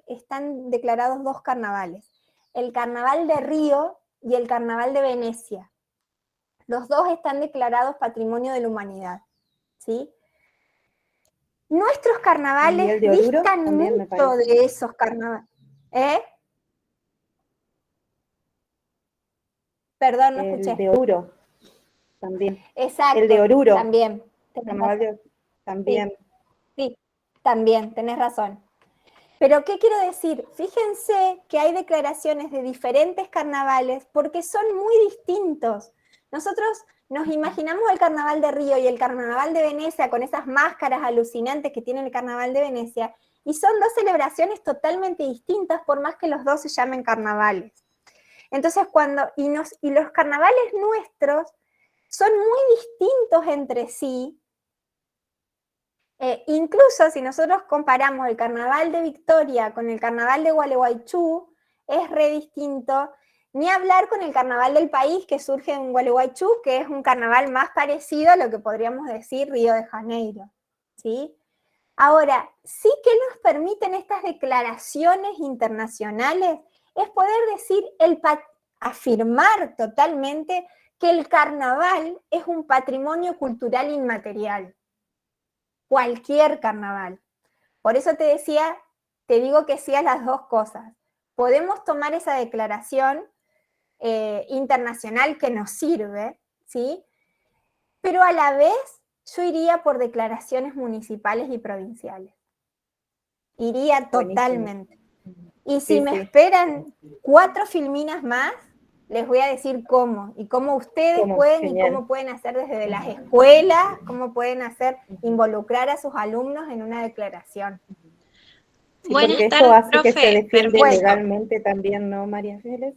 están declarados 2 carnavales, el Carnaval de Río y el Carnaval de Venecia. Los 2 están declarados Patrimonio de la Humanidad, ¿sí? Nuestros carnavales ¿Y el de Oruro? distan También me mucho parece. de esos carnavales. Perdón, no escuché. El de Oruro, también. Exacto. El de Oruro. También. También. Sí, también, tenés razón. Pero, ¿qué quiero decir? Fíjense que hay declaraciones de diferentes carnavales porque son muy distintos. Nosotros nos imaginamos el Carnaval de Río y el Carnaval de Venecia con esas máscaras alucinantes que tiene el Carnaval de Venecia, y son 2 celebraciones totalmente distintas, por más que los 2 se llamen carnavales. Entonces, y los carnavales nuestros son muy distintos entre sí. Incluso si nosotros comparamos el Carnaval de Victoria con el Carnaval de Gualeguaychú, es re distinto. Ni hablar con el Carnaval del país que surge en Gualeguaychú, que es un carnaval más parecido a lo que podríamos decir Río de Janeiro, ¿sí? Ahora, sí que nos permiten estas declaraciones internacionales es poder decir, afirmar totalmente que el carnaval es un patrimonio cultural inmaterial. Cualquier carnaval. Por eso te digo que sí a las dos cosas. Podemos tomar esa declaración internacional que nos sirve, ¿sí? Pero a la vez yo iría por declaraciones municipales y provinciales. Iría totalmente. Y si me esperan 4 filminas más, les voy a decir cómo, y cómo ustedes pueden, y cómo pueden hacer desde las escuelas, cómo pueden hacer, involucrar a sus alumnos en una declaración. Sí, porque esto hace que se defiende legalmente también, ¿no, María Ángeles?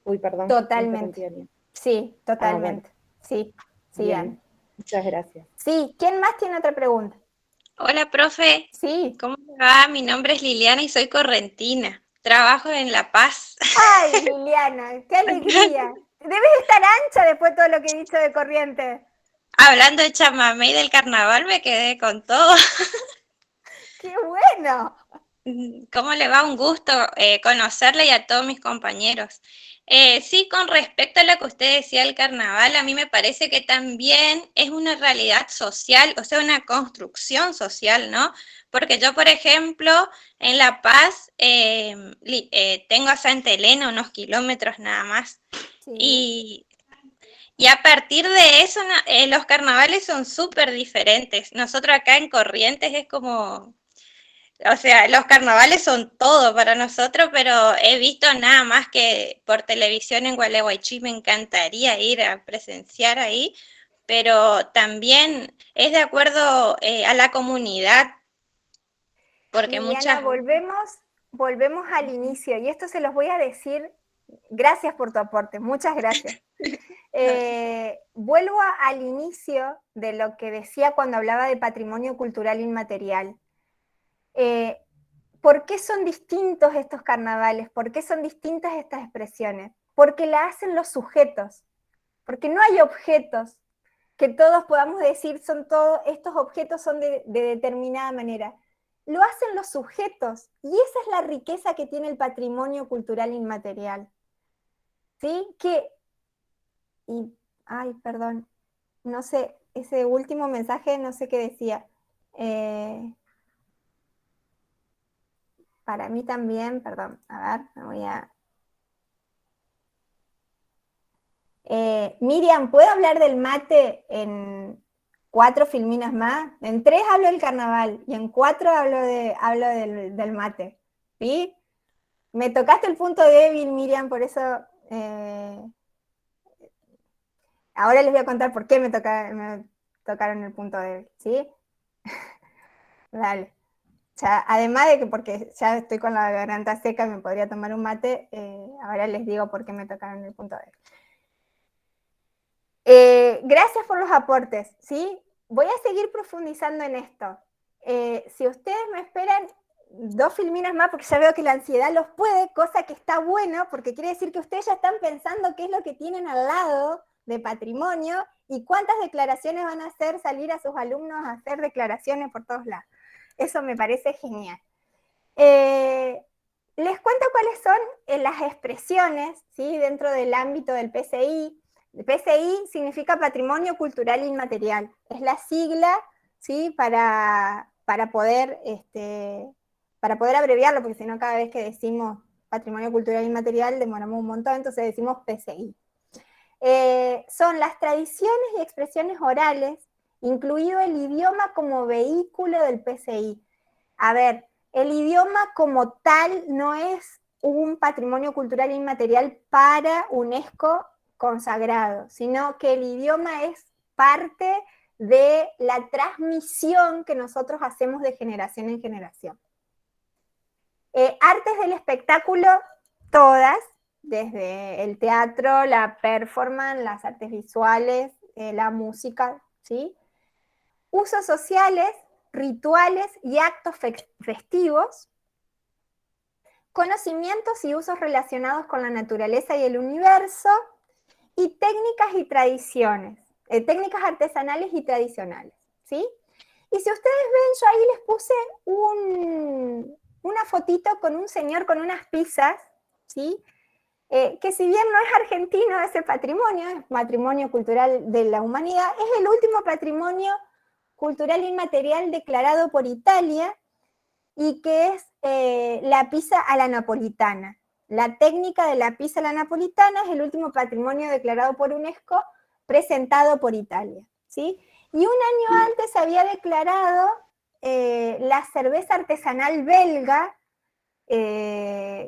Uy, perdón. Totalmente. Sí, totalmente. Sí, bien. Muchas gracias. Sí, ¿quién más tiene otra pregunta? Hola, profe. Sí. ¿Cómo te va? Mi nombre es Liliana y soy correntina. Trabajo en La Paz. ¡Ay, Liliana! ¡Qué alegría! Debes estar ancha después de todo lo que he dicho de Corrientes. Hablando de chamamé y del carnaval, me quedé con todo. ¡Qué bueno! ¿Cómo le va? Un gusto conocerle y a todos mis compañeros. Sí, con respecto a lo que usted decía del carnaval, a mí me parece que también es una realidad social, o sea, una construcción social, ¿no? Porque yo, por ejemplo, en La Paz tengo a Santa Elena unos kilómetros nada más. Sí. Y a partir de eso, los carnavales son súper diferentes. Nosotros acá en Corrientes es como... O sea, los carnavales son todo para nosotros, pero he visto nada más que por televisión en Gualeguaychú, me encantaría ir a presenciar ahí, pero también es de acuerdo a la comunidad, porque Liliana, volvemos al inicio, y esto se los voy a decir, gracias por tu aporte, muchas gracias. vuelvo al inicio de lo que decía cuando hablaba de patrimonio cultural inmaterial. ¿Por qué son distintos estos carnavales? ¿Por qué son distintas estas expresiones? Porque la hacen los sujetos, porque no hay objetos que todos podamos decir estos objetos son de determinada manera. Lo hacen los sujetos, y esa es la riqueza que tiene el patrimonio cultural inmaterial. ¿Sí? Ay, perdón, no sé, ese último mensaje no sé qué decía. Para mí también, perdón, a ver, me voy a... Miriam, ¿puedo hablar del mate en 4 filminas más? En 3 hablo del carnaval y en 4 hablo del mate, ¿sí? Me tocaste el punto débil, Miriam, por eso... ahora les voy a contar por qué me tocaron el punto débil, ¿sí? Dale. Ya, además de que porque ya estoy con la garganta seca, me podría tomar un mate, ahora les digo por qué me tocaron el punto débil. Gracias por los aportes, ¿sí? Voy a seguir profundizando en esto. Si ustedes me esperan 2 filminas más, porque ya veo que la ansiedad los puede, cosa que está bueno, porque quiere decir que ustedes ya están pensando qué es lo que tienen al lado de patrimonio y cuántas declaraciones van a hacer salir a sus alumnos a hacer declaraciones por todos lados. Eso me parece genial. Les cuento cuáles son las expresiones, ¿sí? Dentro del ámbito del PCI. El PCI significa Patrimonio Cultural Inmaterial. Es la sigla, ¿sí? para poder abreviarlo, porque si no cada vez que decimos Patrimonio Cultural Inmaterial demoramos un montón, entonces decimos PCI. Son las tradiciones y expresiones orales, incluido el idioma como vehículo del PCI. A ver, el idioma como tal no es un patrimonio cultural inmaterial para UNESCO consagrado, sino que el idioma es parte de la transmisión que nosotros hacemos de generación en generación. Artes del espectáculo, todas, desde el teatro, la performance, las artes visuales, la música, ¿sí? Usos sociales, rituales y actos festivos, conocimientos y usos relacionados con la naturaleza y el universo, y técnicas y tradiciones, técnicas artesanales y tradicionales, ¿sí? Y si ustedes ven, yo ahí les puse una fotito con un señor con unas pizzas, ¿sí? Que si bien no es argentino ese patrimonio, es patrimonio cultural de la humanidad, es el último patrimonio cultural inmaterial declarado por Italia, y que es la pizza a la napolitana. La técnica de la pizza a la napolitana es el último patrimonio declarado por UNESCO, presentado por Italia, ¿sí? Y un año antes se había declarado la cerveza artesanal belga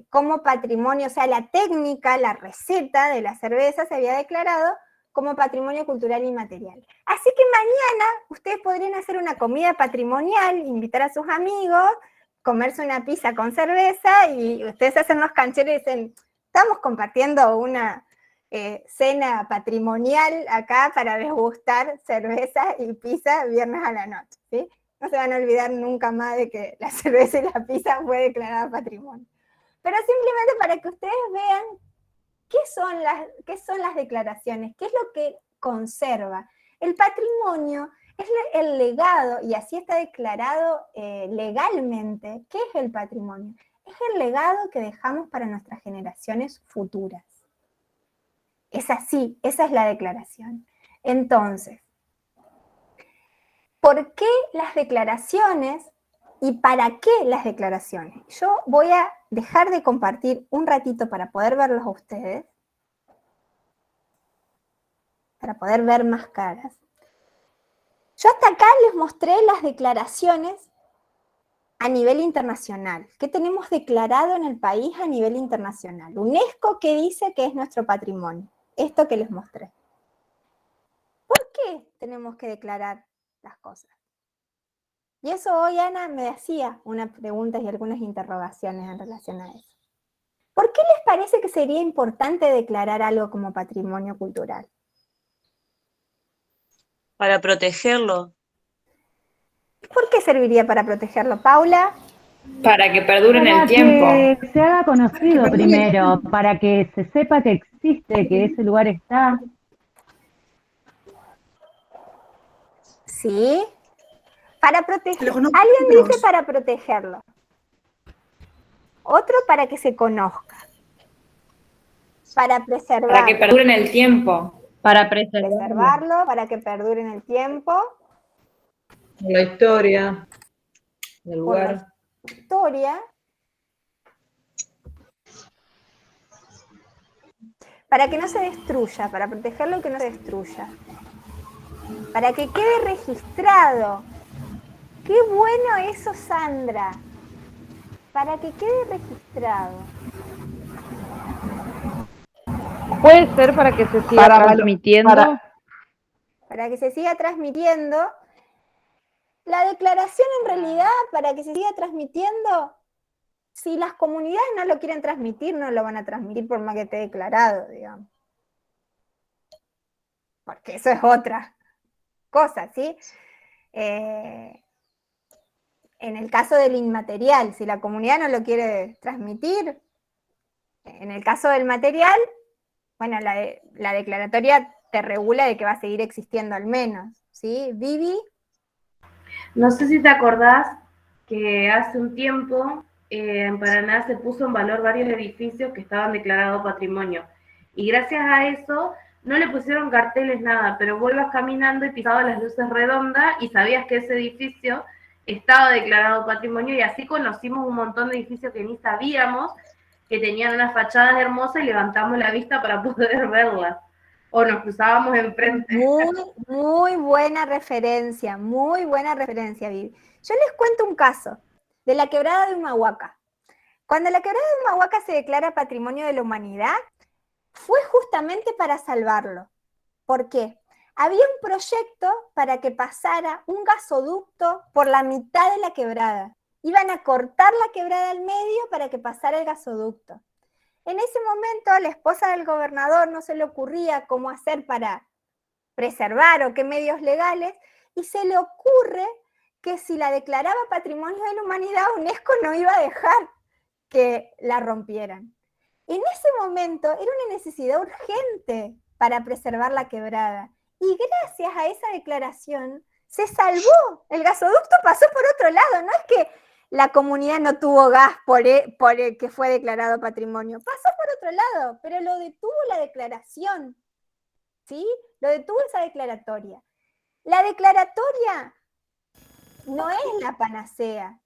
como patrimonio, o sea, la técnica, la receta de la cerveza se había declarado como patrimonio cultural inmaterial. Así que mañana ustedes podrían hacer una comida patrimonial, invitar a sus amigos, comerse una pizza con cerveza, y ustedes hacen los cancheros y dicen, estamos compartiendo una cena patrimonial acá para degustar cerveza y pizza viernes a la noche, ¿sí? No se van a olvidar nunca más de que la cerveza y la pizza fue declarada patrimonio. Pero simplemente para que ustedes vean qué son las declaraciones, qué es lo que conserva. El patrimonio es el legado, y así está declarado legalmente. ¿Qué es el patrimonio? Es el legado que dejamos para nuestras generaciones futuras. Es así, esa es la declaración. Entonces, ¿por qué las declaraciones y para qué las declaraciones? Yo voy a dejar de compartir un ratito para poder verlos a ustedes, para poder ver más caras. Yo hasta acá les mostré las declaraciones a nivel internacional. ¿Qué tenemos declarado en el país a nivel internacional? UNESCO, que dice que es nuestro patrimonio. Esto que les mostré. ¿Por qué tenemos que declarar las cosas? Y eso hoy Ana me hacía unas preguntas y algunas interrogaciones en relación a eso. ¿Por qué les parece que sería importante declarar algo como patrimonio cultural? para protegerlo. ¿Por qué serviría para protegerlo, Paula? Para que perdure en el tiempo. Para que se haga conocido primero, para que se sepa que existe, que ese lugar está. Sí. Para protegerlo. Alguien dice para protegerlo. Otro para que se conozca. Para preservarlo. Para que perdure en el tiempo. Para Preservarlo, para que perdure en el tiempo. La historia del lugar. Historia. Para que no se destruya, para protegerlo y que no se destruya. Para que quede registrado. ¡Qué bueno eso, Sandra! Para que quede registrado. Puede ser para que se siga transmitiendo. Para que se siga transmitiendo. La declaración en realidad, para que se siga transmitiendo, si las comunidades no lo quieren transmitir, no lo van a transmitir por más que esté declarado, digamos. Porque eso es otra cosa, ¿sí? En el caso del inmaterial, si la comunidad no lo quiere transmitir, en el caso del material, bueno, la declaratoria te regula de que va a seguir existiendo al menos, ¿sí? Vivi. No sé si te acordás que hace un tiempo en Paraná se puso en valor varios edificios que estaban declarados patrimonio. Y gracias a eso no le pusieron carteles, nada, pero vos ibas caminando y pisabas las luces redondas y sabías que ese edificio estaba declarado patrimonio, y así conocimos un montón de edificios que ni sabíamos que tenían unas fachadas hermosas y levantamos la vista para poder verlas. O nos cruzábamos enfrente. Muy buena referencia, Vivi. Yo les cuento un caso de la quebrada de Humahuaca. Cuando la quebrada de Humahuaca se declara Patrimonio de la Humanidad, fue justamente para salvarlo. ¿Por qué? Había un proyecto para que pasara un gasoducto por la mitad de la quebrada. Iban a cortar la quebrada al medio para que pasara el gasoducto. En ese momento, a la esposa del gobernador no se le ocurría cómo hacer para preservar o qué medios legales, y se le ocurre que si la declaraba Patrimonio de la Humanidad, UNESCO no iba a dejar que la rompieran. En ese momento era una necesidad urgente para preservar la quebrada, y gracias a esa declaración se salvó. El gasoducto pasó por otro lado, no es que la comunidad no tuvo gas por el que fue declarado patrimonio. Pasó por otro lado, pero lo detuvo la declaración, ¿sí? Lo detuvo esa declaratoria. La declaratoria no es la panacea,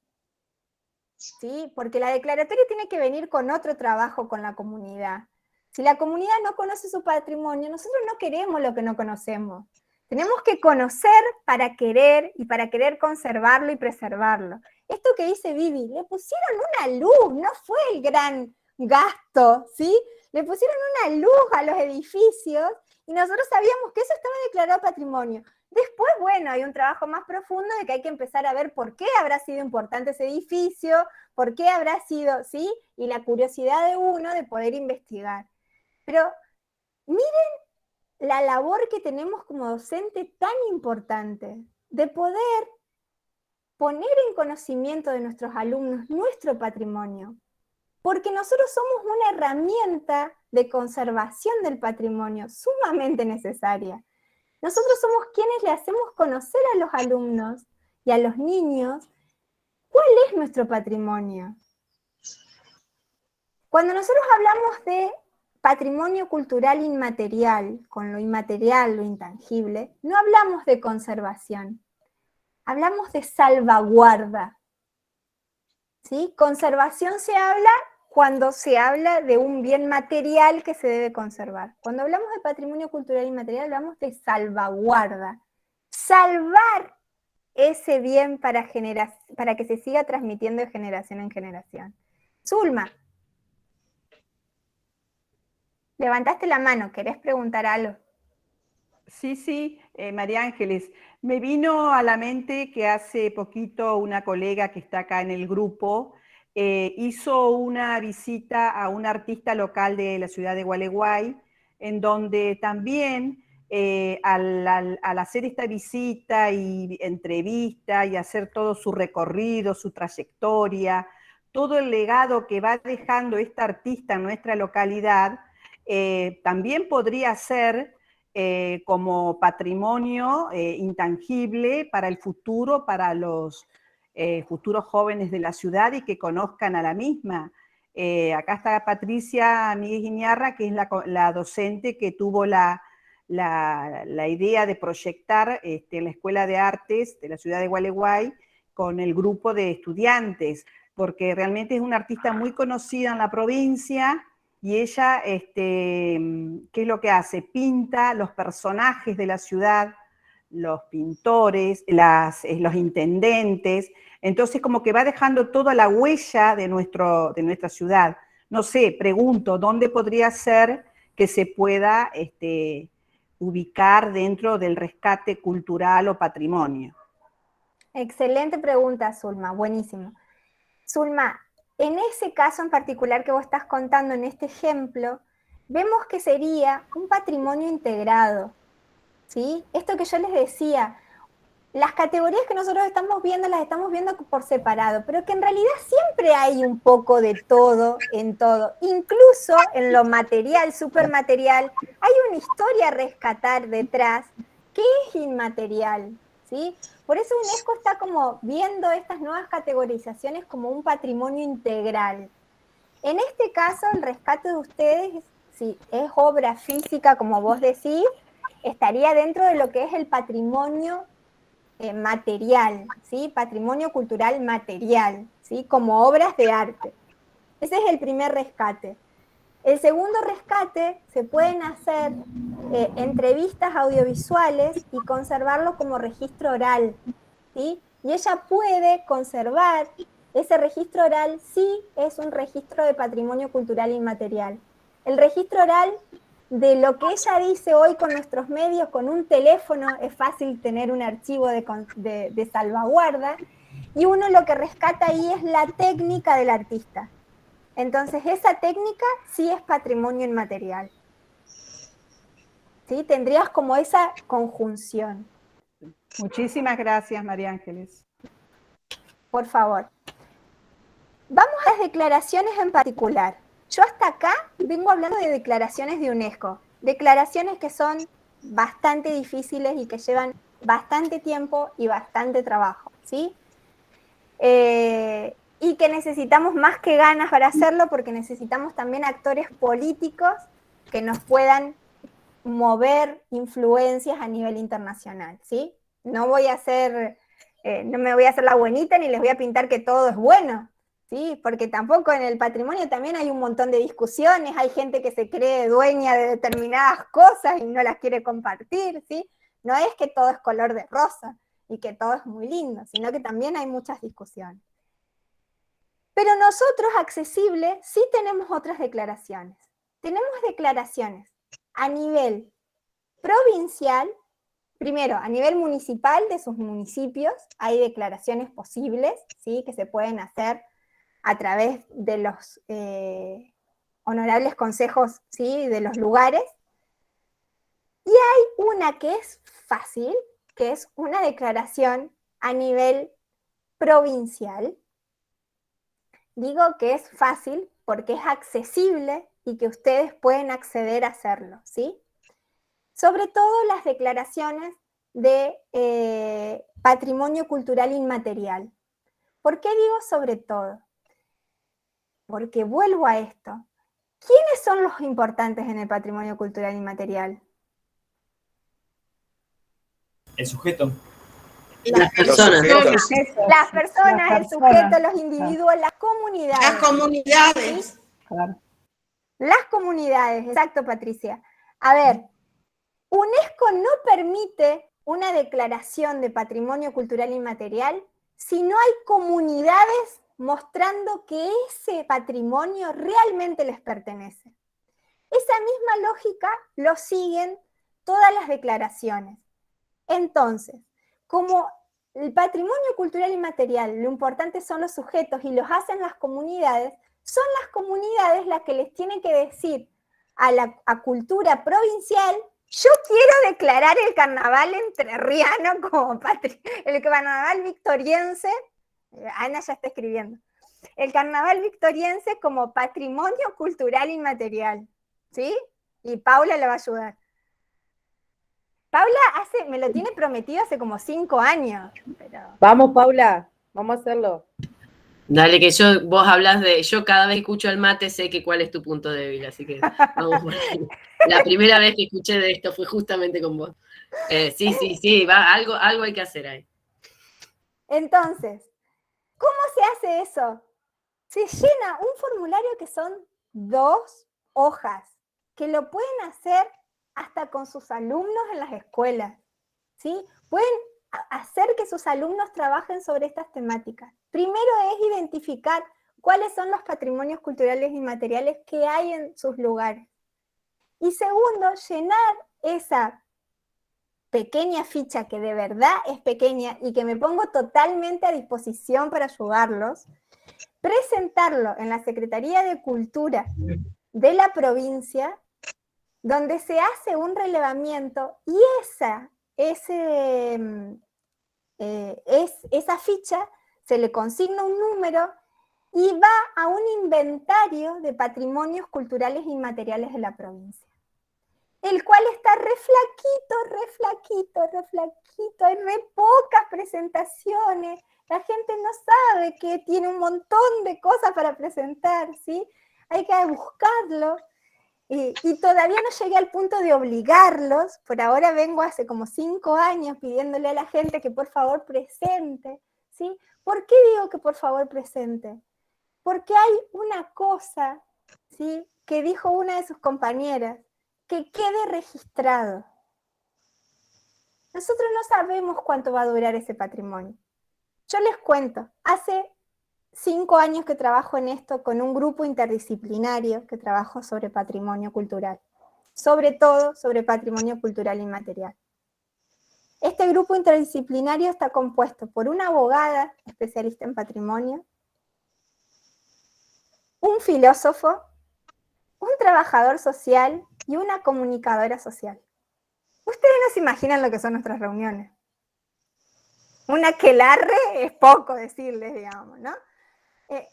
¿sí? Porque la declaratoria tiene que venir con otro trabajo con la comunidad. Si la comunidad no conoce su patrimonio, nosotros no queremos lo que no conocemos. Tenemos que conocer para querer, y para querer conservarlo y preservarlo. Esto que dice Vivi, le pusieron una luz, no fue el gran gasto, ¿sí? Le pusieron una luz a los edificios y nosotros sabíamos que eso estaba declarado patrimonio. Después, bueno, hay un trabajo más profundo de que hay que empezar a ver por qué habrá sido importante ese edificio, por qué habrá sido, ¿sí? Y la curiosidad de uno de poder investigar. Pero miren la labor que tenemos como docente tan importante, de poder poner en conocimiento de nuestros alumnos nuestro patrimonio, porque nosotros somos una herramienta de conservación del patrimonio sumamente necesaria. Nosotros somos quienes le hacemos conocer a los alumnos y a los niños cuál es nuestro patrimonio. Cuando nosotros hablamos de patrimonio cultural inmaterial, con lo inmaterial, lo intangible, no hablamos de conservación, hablamos de salvaguarda, ¿sí? Conservación se habla cuando se habla de un bien material que se debe conservar. Cuando hablamos de patrimonio cultural inmaterial, hablamos de salvaguarda. Salvar ese bien para que se siga transmitiendo de generación en generación. Zulma, levantaste la mano, ¿querés preguntar algo? Sí, María Ángeles, me vino a la mente que hace poquito una colega que está acá en el grupo hizo una visita a un artista local de la ciudad de Gualeguay, en donde también al hacer esta visita y entrevista y hacer todo su recorrido, su trayectoria, todo el legado que va dejando esta artista en nuestra localidad, también podría ser como patrimonio intangible para el futuro, para los futuros jóvenes de la ciudad y que conozcan a la misma. Acá está Patricia Miguel Iñarra, que es la docente que tuvo la idea de proyectar en la Escuela de Artes de la ciudad de Gualeguay con el grupo de estudiantes, porque realmente es una artista muy conocida en la provincia y ella, ¿qué es lo que hace? Pinta los personajes de la ciudad, los pintores, los intendentes, entonces como que va dejando toda la huella de nuestra ciudad. No sé, pregunto, ¿dónde podría ser que se pueda ubicar dentro del rescate cultural o patrimonio? Excelente pregunta, Zulma, buenísimo. Zulma, en ese caso en particular que vos estás contando, en este ejemplo, vemos que sería un patrimonio integrado, ¿sí? Esto que yo les decía, las categorías que nosotros estamos viendo, las estamos viendo por separado, pero que en realidad siempre hay un poco de todo en todo. Incluso en lo material, supermaterial, hay una historia a rescatar detrás que es inmaterial, ¿sí? Por eso UNESCO está como viendo estas nuevas categorizaciones como un patrimonio integral. En este caso, el rescate de ustedes, si es obra física, como vos decís, estaría dentro de lo que es el patrimonio material, ¿sí? Patrimonio cultural material, ¿sí? Como obras de arte. Ese es el primer rescate. El segundo rescate, se pueden hacer entrevistas audiovisuales y conservarlo como registro oral, ¿sí? Y ella puede conservar ese registro oral si es un registro de patrimonio cultural inmaterial. El registro oral de lo que ella dice hoy con nuestros medios, con un teléfono, es fácil tener un archivo de salvaguarda, y uno lo que rescata ahí es la técnica del artista. Entonces, esa técnica sí es patrimonio inmaterial. ¿Sí? Tendrías como esa conjunción. Muchísimas gracias, María Ángeles. Por favor. Vamos a las declaraciones en particular. Yo hasta acá vengo hablando de declaraciones de UNESCO, declaraciones que son bastante difíciles y que llevan bastante tiempo y bastante trabajo, ¿sí? Y que necesitamos más que ganas para hacerlo, porque necesitamos también actores políticos que nos puedan mover influencias a nivel internacional, ¿sí? No me voy a hacer la buenita ni les voy a pintar que todo es bueno, ¿sí? Porque tampoco en el patrimonio también hay un montón de discusiones, hay gente que se cree dueña de determinadas cosas y no las quiere compartir, ¿sí? No es que todo es color de rosa y que todo es muy lindo, sino que también hay muchas discusiones. Pero nosotros, Accesible, sí tenemos otras declaraciones. Tenemos declaraciones a nivel provincial, primero, a nivel municipal de sus municipios, hay declaraciones posibles, ¿sí? Que se pueden hacer a través de los honorables consejos, ¿sí? De los lugares. Y hay una que es fácil, que es una declaración a nivel provincial. Digo que es fácil porque es accesible y que ustedes pueden acceder a hacerlo, ¿sí? Sobre todo las declaraciones de patrimonio cultural inmaterial. ¿Por qué digo sobre todo? Porque vuelvo a esto. ¿Quiénes son los importantes en el patrimonio cultural inmaterial? El sujeto. Las personas. Las personas, el sujeto, los individuos, las comunidades. Las comunidades. ¿Sí? Claro. Las comunidades, exacto, Patricia. A ver, UNESCO no permite una declaración de patrimonio cultural inmaterial si no hay comunidades mostrando que ese patrimonio realmente les pertenece. Esa misma lógica lo siguen todas las declaraciones. Entonces, como el patrimonio cultural inmaterial, lo importante son los sujetos y los hacen las comunidades, son las comunidades las que les tienen que decir a cultura provincial Yo quiero declarar el carnaval entrerriano como el carnaval victoriense. Ana ya está escribiendo. El carnaval victoriense como patrimonio cultural inmaterial. ¿Sí? Y Paula le va a ayudar. Paula me lo tiene prometido hace como 5 años. Pero... Vamos, Paula, vamos a hacerlo. Dale, que vos hablas yo cada vez que escucho el mate sé que cuál es tu punto débil, así que vamos por ahí. La primera vez que escuché de esto fue justamente con vos. Sí, algo hay que hacer ahí. Entonces, ¿cómo se hace eso? Se llena un formulario que son 2 hojas, que lo pueden hacer hasta con sus alumnos en las escuelas, ¿sí? Pueden hacer que sus alumnos trabajen sobre estas temáticas. Primero es identificar cuáles son los patrimonios culturales inmateriales que hay en sus lugares. Y segundo, llenar esa pequeña ficha que de verdad es pequeña y que me pongo totalmente a disposición para ayudarlos, presentarlo en la Secretaría de Cultura de la provincia, donde se hace un relevamiento y esa ficha se le consigna un número y va a un inventario de patrimonios culturales inmateriales de la provincia, el cual está re flaquito, hay re pocas presentaciones, la gente no sabe que tiene un montón de cosas para presentar, ¿sí? Hay que buscarlo. Y todavía no llegué al punto de obligarlos, por ahora vengo hace como 5 años pidiéndole a la gente que por favor presente, ¿sí? ¿Por qué digo que por favor presente? Porque hay una cosa, ¿sí?, que dijo una de sus compañeras, que quede registrado. Nosotros no sabemos cuánto va a durar ese patrimonio. Yo les cuento, hace 5 años que trabajo en esto con un grupo interdisciplinario que trabajo sobre patrimonio cultural, sobre todo sobre patrimonio cultural inmaterial. Este grupo interdisciplinario está compuesto por una abogada especialista en patrimonio, un filósofo, un trabajador social y una comunicadora social. Ustedes no se imaginan lo que son nuestras reuniones. Un aquelarre es poco decirles, digamos, ¿no?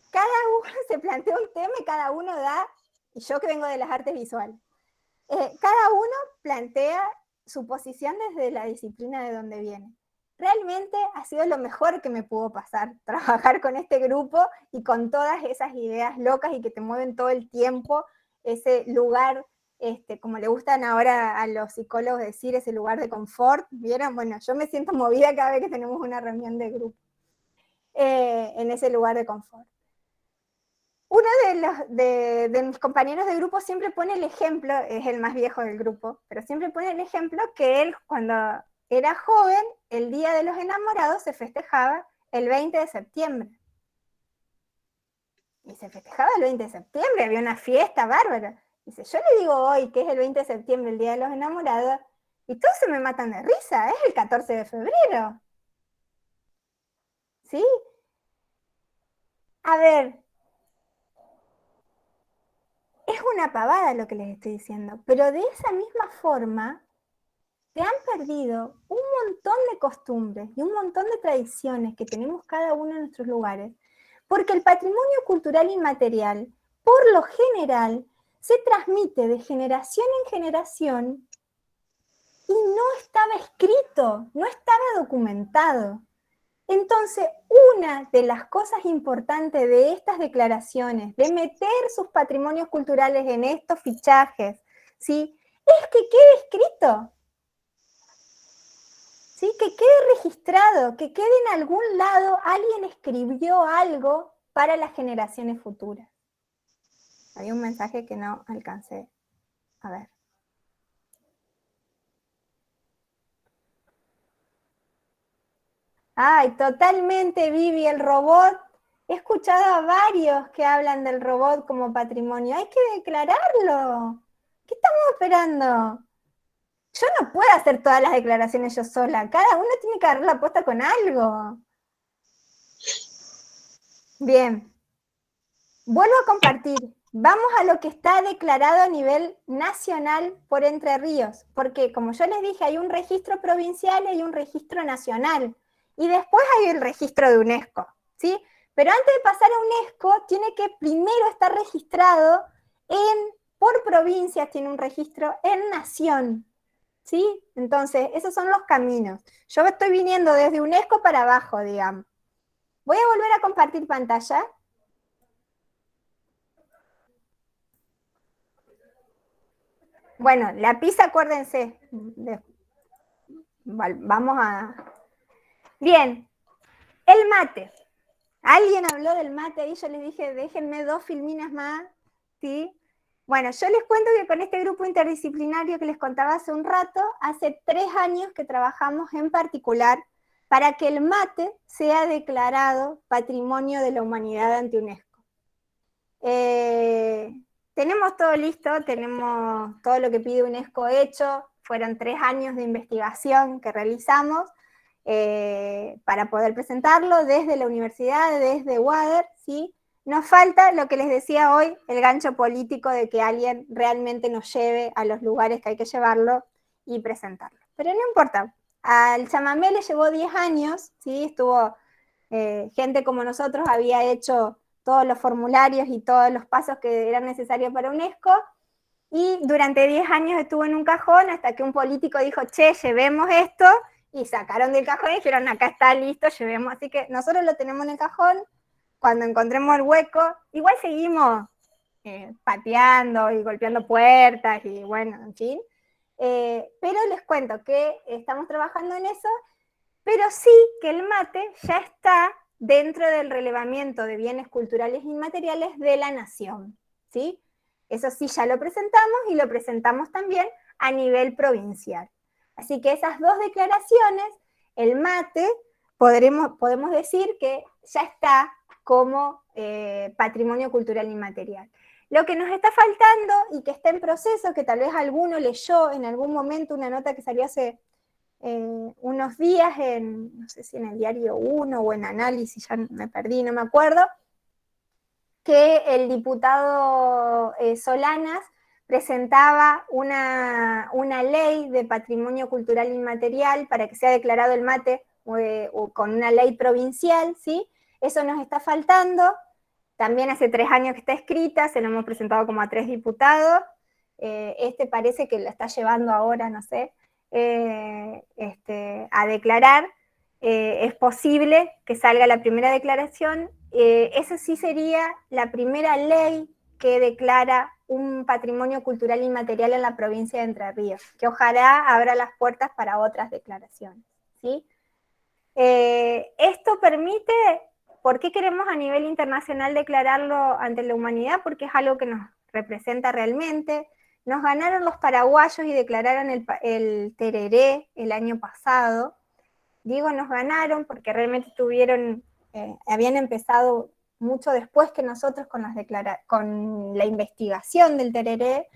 Cada uno se plantea un tema y cada uno da, y yo que vengo de las artes visuales, cada uno plantea su posición desde la disciplina de donde viene. Realmente ha sido lo mejor que me pudo pasar, trabajar con este grupo y con todas esas ideas locas y que te mueven todo el tiempo, ese lugar, como le gustan ahora a los psicólogos decir, ese lugar de confort, ¿vieron? Bueno, yo me siento movida cada vez que tenemos una reunión de grupo. En ese lugar de confort. Uno de mis compañeros de grupo siempre pone el ejemplo, es el más viejo del grupo, pero siempre pone el ejemplo que él cuando era joven, el Día de los Enamorados se festejaba el 20 de septiembre. Y se festejaba el 20 de septiembre, había una fiesta bárbara. Dice, yo le digo hoy que es el 20 de septiembre, el Día de los Enamorados, y todos se me matan de risa, es el 14 de febrero. ¿Sí? A ver, es una pavada lo que les estoy diciendo, pero de esa misma forma se han perdido un montón de costumbres y un montón de tradiciones que tenemos cada uno en nuestros lugares, porque el patrimonio cultural inmaterial, por lo general, se transmite de generación en generación y no estaba escrito, no estaba documentado. Entonces, una de las cosas importantes de estas declaraciones, de meter sus patrimonios culturales en estos fichajes, ¿sí?, es que quede escrito, ¿sí?, que quede registrado, que quede en algún lado, alguien escribió algo para las generaciones futuras. Había un mensaje que no alcancé a ver. Ay, totalmente, Vivi, el robot. He escuchado a varios que hablan del robot como patrimonio. Hay que declararlo. ¿Qué estamos esperando? Yo no puedo hacer todas las declaraciones yo sola. Cada uno tiene que agarrar la apuesta con algo. Bien. Vuelvo a compartir. vamos a lo que está declarado a nivel nacional por Entre Ríos, porque como yo les dije, hay un registro provincial y hay un registro nacional, y después hay el registro de UNESCO, ¿sí? Pero antes de pasar a UNESCO, tiene que primero estar registrado por provincias, tiene un registro en nación, ¿sí? Entonces, esos son los caminos. Yo estoy viniendo desde UNESCO para abajo, digamos. Voy a volver a compartir pantalla. Bueno, la pizza, acuérdense. Vamos a... Bien, el mate. Alguien habló del mate y yo les dije, déjenme 2 filminas más, ¿sí? Bueno, yo les cuento que con este grupo interdisciplinario que les contaba hace un rato, hace 3 años que trabajamos en particular para que el mate sea declarado Patrimonio de la Humanidad ante UNESCO. Tenemos todo listo, tenemos todo lo que pide UNESCO hecho, fueron 3 años de investigación que realizamos para poder presentarlo desde la universidad, desde WADER, ¿sí? Nos falta lo que les decía hoy, el gancho político de que alguien realmente nos lleve a los lugares que hay que llevarlo y presentarlo. Pero no importa, al chamamé le llevó 10 años, ¿sí? Estuvo gente como nosotros, había hecho todos los formularios y todos los pasos que eran necesarios para UNESCO, y durante 10 años estuvo en un cajón hasta que un político dijo, che, llevemos esto, y sacaron del cajón y dijeron, acá está listo, llevemos. Así que nosotros lo tenemos en el cajón, cuando encontremos el hueco, igual seguimos pateando y golpeando puertas, y bueno, en fin. Pero les cuento que estamos trabajando en eso, pero sí que el mate ya está dentro del relevamiento de bienes culturales inmateriales de la nación, ¿sí? Eso sí, ya lo presentamos y lo presentamos también a nivel provincial. Así que esas 2 declaraciones, el mate, podemos decir que ya está como patrimonio cultural inmaterial. Lo que nos está faltando y que está en proceso, que tal vez alguno leyó en algún momento una nota que salió hace unos días no sé si en el diario 1 o en Análisis, ya me perdí, no me acuerdo, que el diputado Solanas presentaba una ley de patrimonio cultural inmaterial para que sea declarado el mate con una ley provincial, ¿sí? Eso nos está faltando. También hace 3 años que está escrita, se lo hemos presentado como a 3 diputados. Parece que la está llevando ahora, no sé, a declarar. Es posible que salga la primera declaración. Esa sí sería la primera ley que declara un patrimonio cultural inmaterial en la provincia de Entre Ríos, que ojalá abra las puertas para otras declaraciones, ¿sí? Esto permite, ¿por qué queremos a nivel internacional declararlo ante la humanidad? Porque es algo que nos representa realmente. Nos ganaron los paraguayos y declararon el tereré el año pasado. Digo nos ganaron porque realmente habían empezado mucho después que nosotros con la investigación del tereré,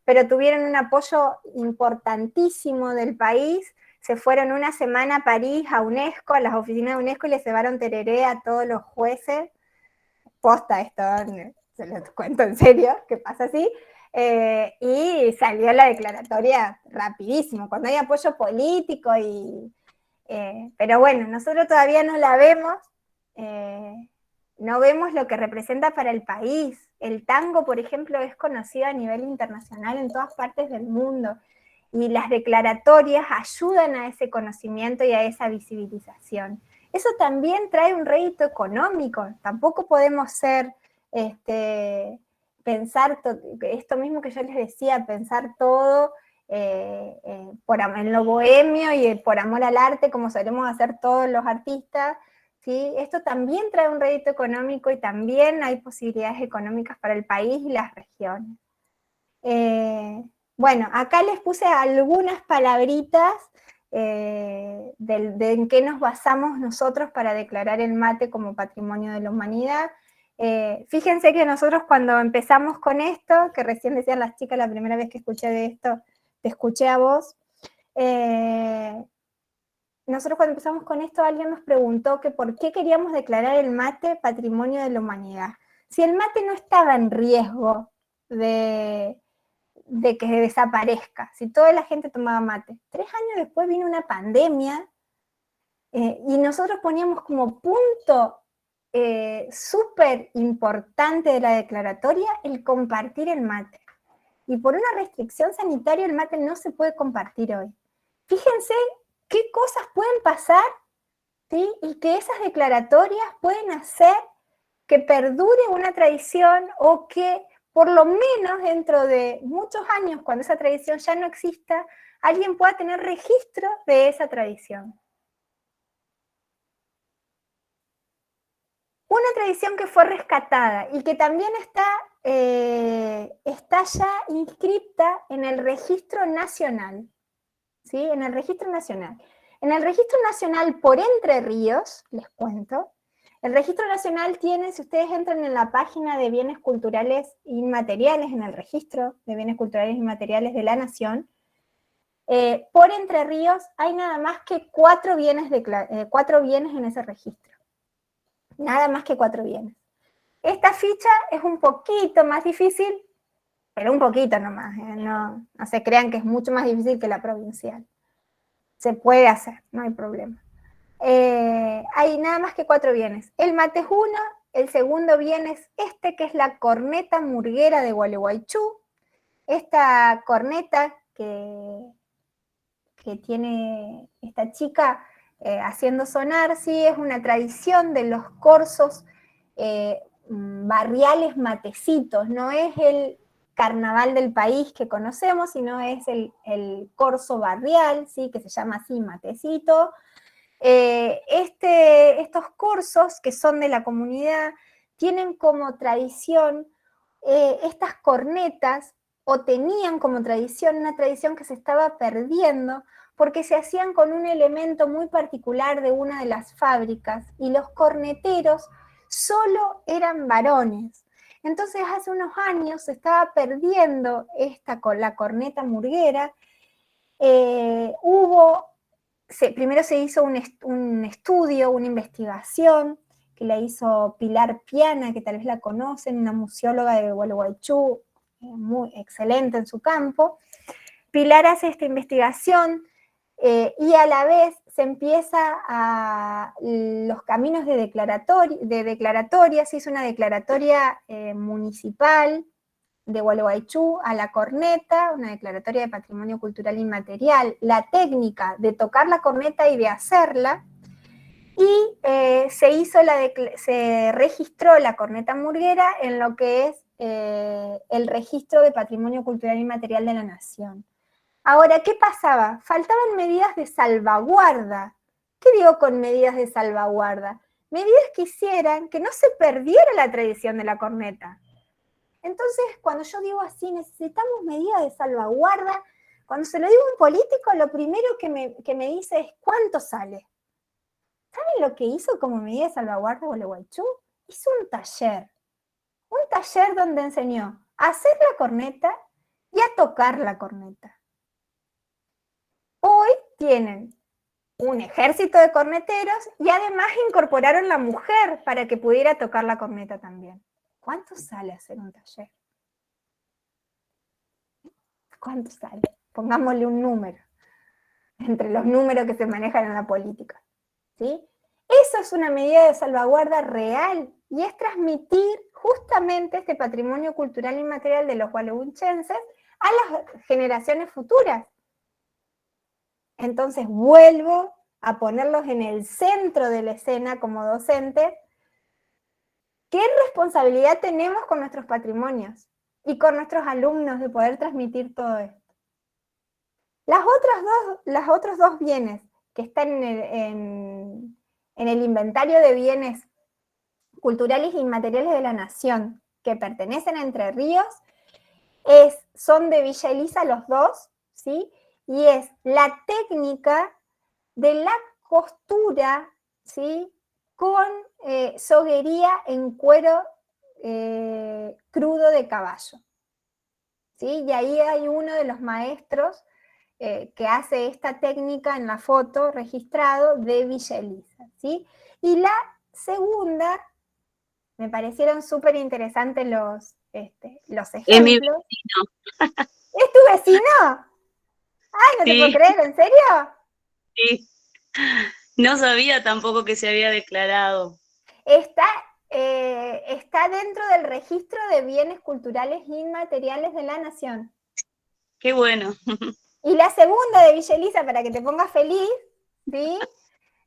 pero tuvieron un apoyo importantísimo del país. Se fueron una semana a París, a UNESCO, a las oficinas de UNESCO, y les llevaron tereré a todos los jueces. Posta esto, se los cuento en serio, que pasa así. Y salió la declaratoria rapidísimo, cuando hay apoyo político pero bueno, nosotros todavía no la vemos, no vemos lo que representa para el país. El tango, por ejemplo, es conocido a nivel internacional en todas partes del mundo, y las declaratorias ayudan a ese conocimiento y a esa visibilización. Eso también trae un rédito económico. Tampoco podemos pensar esto mismo que yo les decía, pensar todo en lo bohemio y por amor al arte, como solemos hacer todos los artistas, ¿sí? Esto también trae un rédito económico y también hay posibilidades económicas para el país y las regiones. Bueno, acá les puse algunas palabritas de en qué nos basamos nosotros para declarar el mate como patrimonio de la humanidad. Fíjense que nosotros cuando empezamos con esto, que recién decían las chicas la primera vez que escuché de esto, te escuché a vos, nosotros cuando empezamos con esto alguien nos preguntó que por qué queríamos declarar el mate patrimonio de la humanidad. Si el mate no estaba en riesgo de que desaparezca, si toda la gente tomaba mate. 3 años después vino una pandemia y nosotros poníamos como punto súper importante de la declaratoria el compartir el mate. Y por una restricción sanitaria el mate no se puede compartir hoy. Fíjense qué cosas pueden pasar, ¿sí? Y que esas declaratorias pueden hacer que perdure una tradición o que por lo menos dentro de muchos años, cuando esa tradición ya no exista, alguien pueda tener registro de esa tradición. Una tradición que fue rescatada y que también está ya inscripta en el registro nacional, ¿sí? En el registro nacional. En el registro nacional por Entre Ríos, les cuento, el registro nacional tiene, si ustedes entran en la página de bienes culturales inmateriales, en el registro de bienes culturales inmateriales de la Nación, por Entre Ríos hay nada más que 4 bienes en ese registro. Nada más que 4 bienes. Esta ficha es un poquito más difícil, pero un poquito nomás, no se crean que es mucho más difícil que la provincial. Se puede hacer, no hay problema. Hay nada más que 4 bienes. El mate es uno, el segundo bien es que es la corneta murguera de Gualeguaychú. Esta corneta que tiene esta chica haciendo sonar, sí, es una tradición de los corsos barriales matecitos, no es el carnaval del país que conocemos, sino es el corso barrial, ¿sí? Que se llama así, matecito. Estos corsos que son de la comunidad tienen como tradición estas cornetas, o tenían como tradición, una tradición que se estaba perdiendo, porque se hacían con un elemento muy particular de una de las fábricas, y los corneteros solo eran varones. Entonces hace unos años se estaba perdiendo la corneta murguera. Primero se hizo un estudio, una investigación, que la hizo Pilar Piana, que tal vez la conocen, una museóloga de Gualeguaychú, muy excelente en su campo. Pilar hace esta investigación y a la vez se empieza a los caminos de declaratoria, se hizo una declaratoria municipal de Gualeguaychú a la corneta, una declaratoria de patrimonio cultural inmaterial, la técnica de tocar la corneta y de hacerla, y se registró la corneta murguera en lo que es el registro de patrimonio cultural inmaterial de la Nación. Ahora, ¿qué pasaba? Faltaban medidas de salvaguarda. ¿Qué digo con medidas de salvaguarda? Medidas que hicieran que no se perdiera la tradición de la corneta. Entonces, cuando yo digo así, necesitamos medidas de salvaguarda, cuando se lo digo a un político, lo primero que me dice es, ¿cuánto sale? ¿Saben lo que hizo como medida de salvaguarda Gualeguaychú? Hizo un taller donde enseñó a hacer la corneta y a tocar la corneta. Hoy tienen un ejército de corneteros y además incorporaron la mujer para que pudiera tocar la corneta también. ¿Cuánto sale hacer un taller? ¿Cuánto sale? Pongámosle un número, entre los números que se manejan en la política, ¿sí? Eso es una medida de salvaguarda real y es transmitir justamente este patrimonio cultural inmaterial de los gualeguaychenses a las generaciones futuras. Entonces vuelvo a ponerlos en el centro de la escena como docente. ¿Qué responsabilidad tenemos con nuestros patrimonios y con nuestros alumnos de poder transmitir todo esto? Los otros dos bienes que están en el inventario de bienes culturales e inmateriales de la Nación, que pertenecen a Entre Ríos, son de Villa Elisa los dos, ¿sí? Y es la técnica de la costura, ¿sí? Con soguería en cuero crudo de caballo, ¿sí? Y ahí hay uno de los maestros que hace esta técnica en la foto registrado de Villa Elisa, ¿sí? Y la segunda Me parecieron súper interesantes los ejemplos. Es mi vecino. ¿Es tu vecino? Ay, no te puedo Sí, creer, ¿en serio? sí. No sabía tampoco que se había declarado. Está dentro del registro de bienes culturales inmateriales de la Nación. Qué bueno. Y la segunda de Villa Elisa, para que te pongas feliz, ¿sí?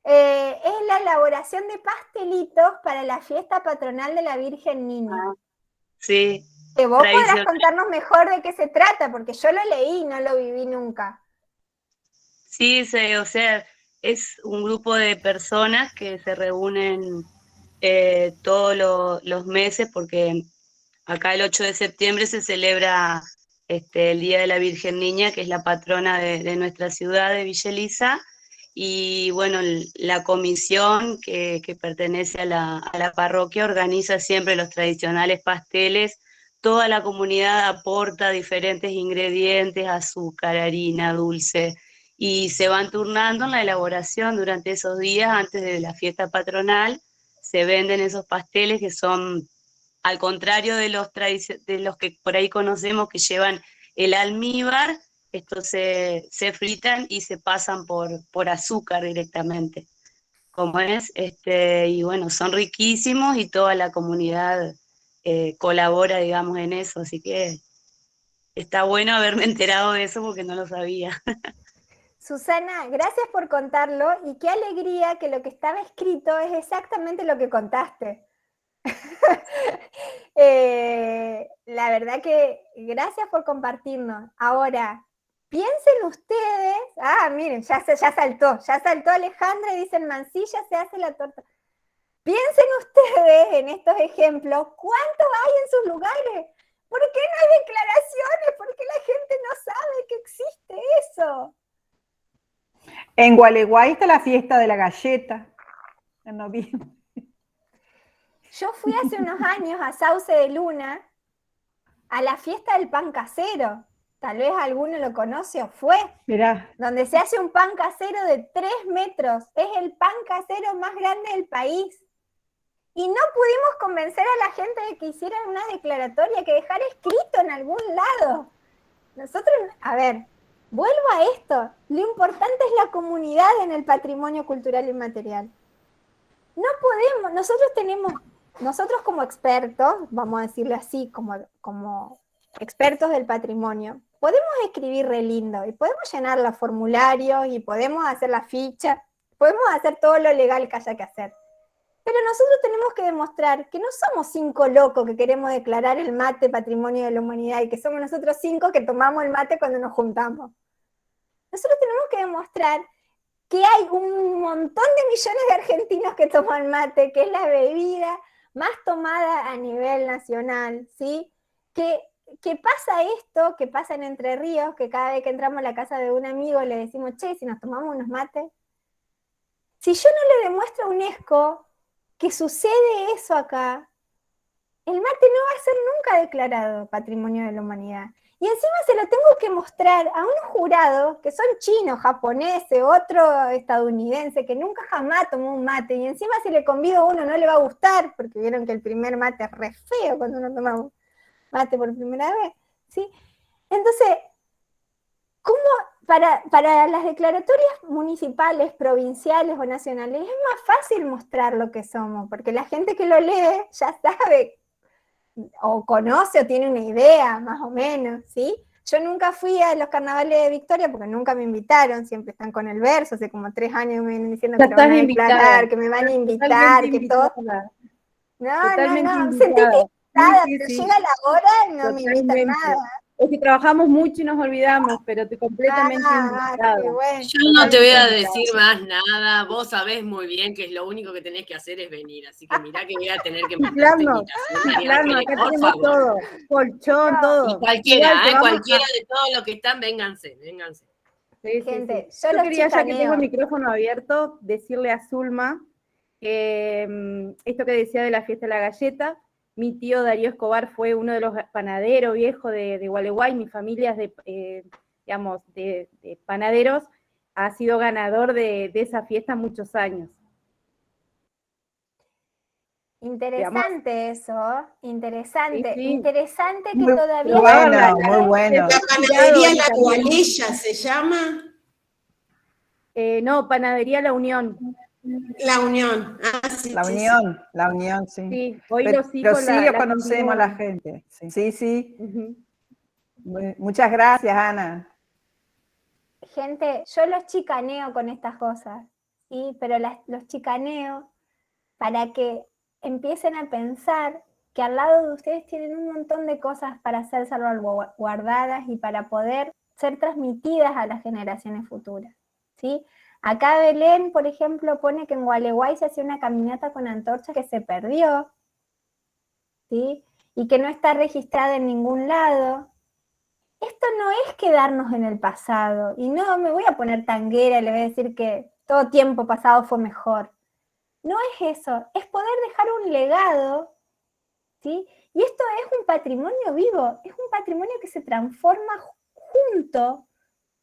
Es la elaboración de pastelitos para la fiesta patronal de la Virgen Niña. Sí. Que vos podrás Tradicional. contarnos mejor de qué se trata, porque yo lo leí y no lo viví nunca. Sí, o sea, es un grupo de personas que se reúnen todos los meses, porque acá el 8 de septiembre se celebra el Día de la Virgen Niña, que es la patrona de nuestra ciudad, de Villa Elisa, y bueno, la comisión que pertenece a la parroquia organiza siempre los tradicionales pasteles. Toda la comunidad aporta diferentes ingredientes, azúcar, harina, dulce, y se van turnando en la elaboración durante esos días antes de la fiesta patronal. Se venden esos pasteles que son, al contrario de los que por ahí conocemos, que llevan el almíbar, estos se fritan y se pasan por azúcar directamente. Como es, y bueno, son riquísimos y toda la comunidad colabora, digamos, en eso, así que está bueno haberme enterado de eso porque no lo sabía. Susana, gracias por contarlo y qué alegría que lo que estaba escrito es exactamente lo que contaste. La verdad que gracias por compartirnos. Ahora, piensen ustedes, miren, ya saltó Alejandra y dicen Mansilla se hace la torta. Piensen ustedes en estos ejemplos, ¿cuánto hay en sus lugares? ¿Por qué no hay declaraciones? ¿Por qué la gente no sabe que existe eso? En Gualeguay está la fiesta de la galleta, en noviembre. Yo fui hace unos años a Sauce de Luna a la fiesta del pan casero. Tal vez alguno lo conoce o fue. Mirá. Donde se hace un pan casero de 3 metros. Es el pan casero más grande del país. Y no pudimos convencer a la gente de que hicieran una declaratoria, que dejara escrito en algún lado. Nosotros, a ver, vuelvo a esto. Lo importante es la comunidad en el patrimonio cultural inmaterial. No podemos, nosotros como expertos, vamos a decirle así, como expertos del patrimonio, podemos escribir re lindo y podemos llenar los formularios y podemos hacer la ficha, podemos hacer todo lo legal que haya que hacer. Pero nosotros tenemos que demostrar que no somos 5 locos que queremos declarar el mate patrimonio de la humanidad y que somos nosotros 5 que tomamos el mate cuando nos juntamos. Nosotros tenemos que demostrar que hay un montón de millones de argentinos que toman mate, que es la bebida más tomada a nivel nacional, ¿sí? Que pasa esto, que pasa en Entre Ríos, que cada vez que entramos a la casa de un amigo le decimos, che, si nos tomamos unos mates. Si yo no le demuestro a UNESCO que sucede eso acá, el mate no va a ser nunca declarado Patrimonio de la Humanidad. Y encima se lo tengo que mostrar a unos jurados que son chinos, japoneses, otro estadounidense, que nunca jamás tomó un mate, y encima si le convido a uno no le va a gustar, porque vieron que el primer mate es re feo cuando uno toma mate por primera vez, ¿sí? Entonces, ¿cómo para las declaratorias municipales, provinciales o nacionales es más fácil mostrar lo que somos? Porque la gente que lo lee ya sabe o conoce o tiene una idea, más o menos, ¿sí? Yo nunca fui a los carnavales de Victoria porque nunca me invitaron, siempre están con el verso, hace como 3 años me vienen diciendo que lo van a declarar, que me van a invitar, que todo. No, sentí que invitada, pero llega la hora y no me invitan nada. Es que trabajamos mucho y nos olvidamos, pero te completamente invitada. Bueno. Yo no te voy a decir más nada, vos sabés muy bien que lo único que tenés que hacer es venir, así que mirá que voy a tener que mandarte invitación. Claro, acá tenemos todo, colchón, todo. Y cualquiera de todos los que están, vénganse. Sí, gente, sí. Yo quería, ya que tengo el micrófono abierto, decirle a Zulma que esto que decía de la fiesta de la galleta, mi tío Darío Escobar fue uno de los panaderos viejos de Gualeguay, mi familia es de panaderos, ha sido ganador de esa fiesta muchos años. Interesante eso, interesante. Sí, sí. Interesante que Muy todavía... bueno, muy bueno. La panadería La Gualeya se llama. No, Panadería La Unión. La Unión. Ah, sí, La sí, Unión, sí. Sí, hoy Pero los hijos sí la conocemos a la continúan. gente. Sí, sí. Ujú. Muchas gracias, Ana. Gente, yo los chicaneo con estas cosas, ¿sí? Pero los chicaneo para que empiecen a pensar que al lado de ustedes tienen un montón de cosas para ser salvaguardadas y para poder ser transmitidas a las generaciones futuras, ¿sí? Acá Belén, por ejemplo, pone que en Gualeguay se hacía una caminata con antorcha que se perdió, ¿sí? Y que no está registrada en ningún lado. Esto no es quedarnos en el pasado, y no me voy a poner tanguera y le voy a decir que todo tiempo pasado fue mejor. No es eso, es poder dejar un legado, ¿sí? Y esto es un patrimonio vivo, es un patrimonio que se transforma junto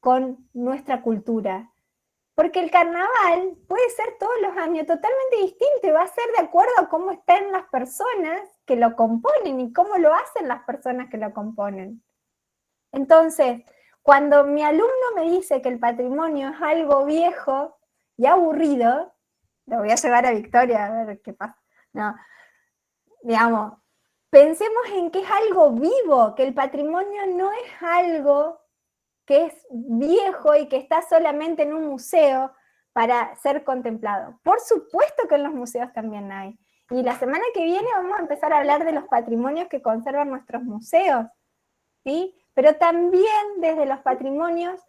con nuestra cultura. Porque el carnaval puede ser todos los años totalmente distinto y va a ser de acuerdo a cómo están las personas que lo componen y cómo lo hacen las personas que lo componen. Entonces, cuando mi alumno me dice que el patrimonio es algo viejo y aburrido, lo voy a llevar a Victoria a ver qué pasa. No, digamos, pensemos en que es algo vivo, que el patrimonio no es algo que es viejo y que está solamente en un museo para ser contemplado. Por supuesto que en los museos también hay. Y la semana que viene vamos a empezar a hablar de los patrimonios que conservan nuestros museos, ¿sí? Pero también desde los patrimonios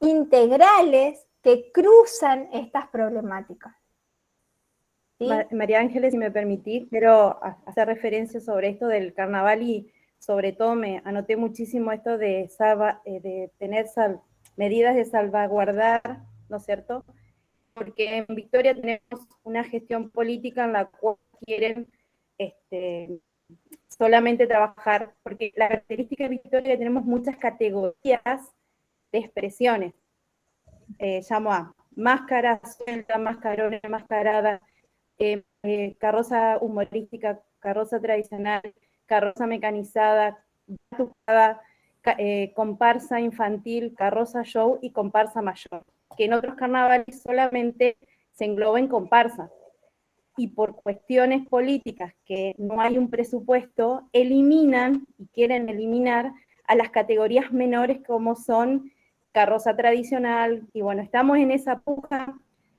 integrales que cruzan estas problemáticas. ¿Sí? María Ángeles, si me permitís, quiero hacer referencia sobre esto del carnaval y sobre todo me anoté muchísimo esto de tener medidas de salvaguardar, ¿no es cierto? Porque en Victoria tenemos una gestión política en la cual quieren solamente trabajar, porque la característica de Victoria es que tenemos muchas categorías de expresiones. Llamo a máscara suelta, mascarona, mascarada, carroza humorística, carroza tradicional, carroza mecanizada, batucada, comparsa infantil, carroza show y comparsa mayor, que en otros carnavales solamente se engloba en comparsa. Y por cuestiones políticas, que no hay un presupuesto, eliminan y quieren eliminar a las categorías menores como son carroza tradicional, y bueno, estamos en esa puja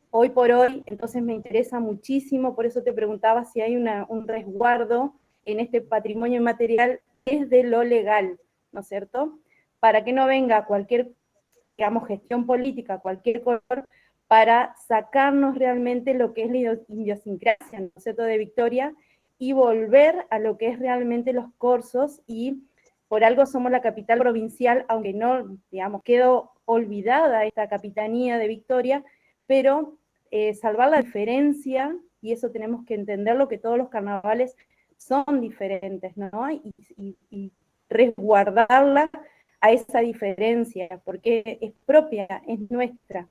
hoy por hoy, entonces me interesa muchísimo, por eso te preguntaba si hay un resguardo en este patrimonio inmaterial desde lo legal, ¿no es cierto? Para que no venga cualquier, digamos, gestión política, cualquier color, para sacarnos realmente lo que es la idiosincrasia, ¿no es cierto?, de Victoria, y volver a lo que es realmente los corsos, y por algo somos la capital provincial, aunque no, digamos, quedó olvidada esta capitanía de Victoria, pero salvar la diferencia, y eso tenemos que entenderlo, que todos los carnavales son diferentes, ¿no? Y resguardarla a esa diferencia, porque es propia, es nuestra.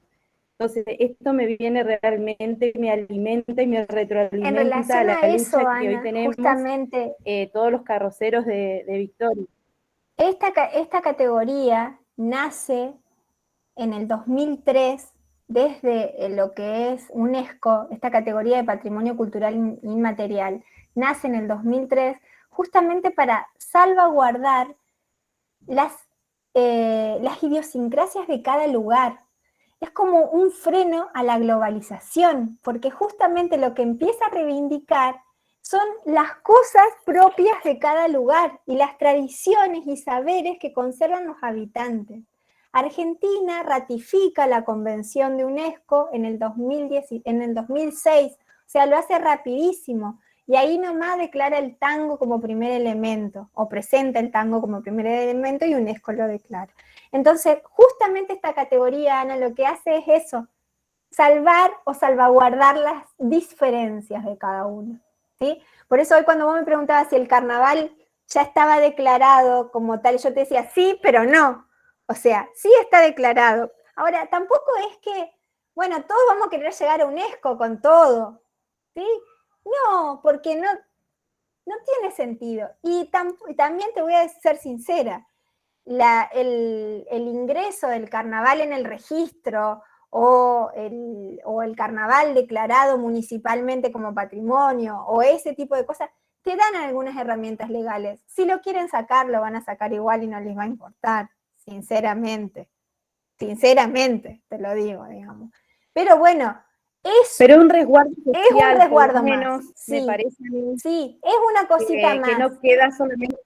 Entonces, esto me viene realmente, me alimenta y me retroalimenta en relación la a eso, lucha Ana, que hoy tenemos, justamente, todos los carroceros de Victoria. Esta categoría nace en el 2003 desde lo que es UNESCO, esta categoría de Patrimonio Cultural Inmaterial, nace en el 2003 justamente para salvaguardar las idiosincrasias de cada lugar. Es como un freno a la globalización, porque justamente lo que empieza a reivindicar son las cosas propias de cada lugar y las tradiciones y saberes que conservan los habitantes. Argentina ratifica la Convención de UNESCO en el 2006, o sea, lo hace rapidísimo, y ahí nomás declara el tango como primer elemento, o presenta el tango como primer elemento, y UNESCO lo declara. Entonces, justamente esta categoría, Ana, lo que hace es eso, salvar o salvaguardar las diferencias de cada uno, ¿sí? Por eso hoy cuando vos me preguntabas si el carnaval ya estaba declarado como tal, yo te decía sí, pero no. O sea, sí está declarado. Ahora, tampoco es que, bueno, todos vamos a querer llegar a UNESCO con todo, ¿sí? No, porque no tiene sentido. Y también te voy a ser sincera, el ingreso del carnaval en el registro o el carnaval declarado municipalmente como patrimonio o ese tipo de cosas, te dan algunas herramientas legales. Si lo quieren sacar, lo van a sacar igual y no les va a importar, sinceramente. Sinceramente, te lo digo, digamos. Pero bueno, pero un resguardo social, es un resguardo por lo menos, más, me sí, parece a mí, sí, es una cosita más. Que no queda solamente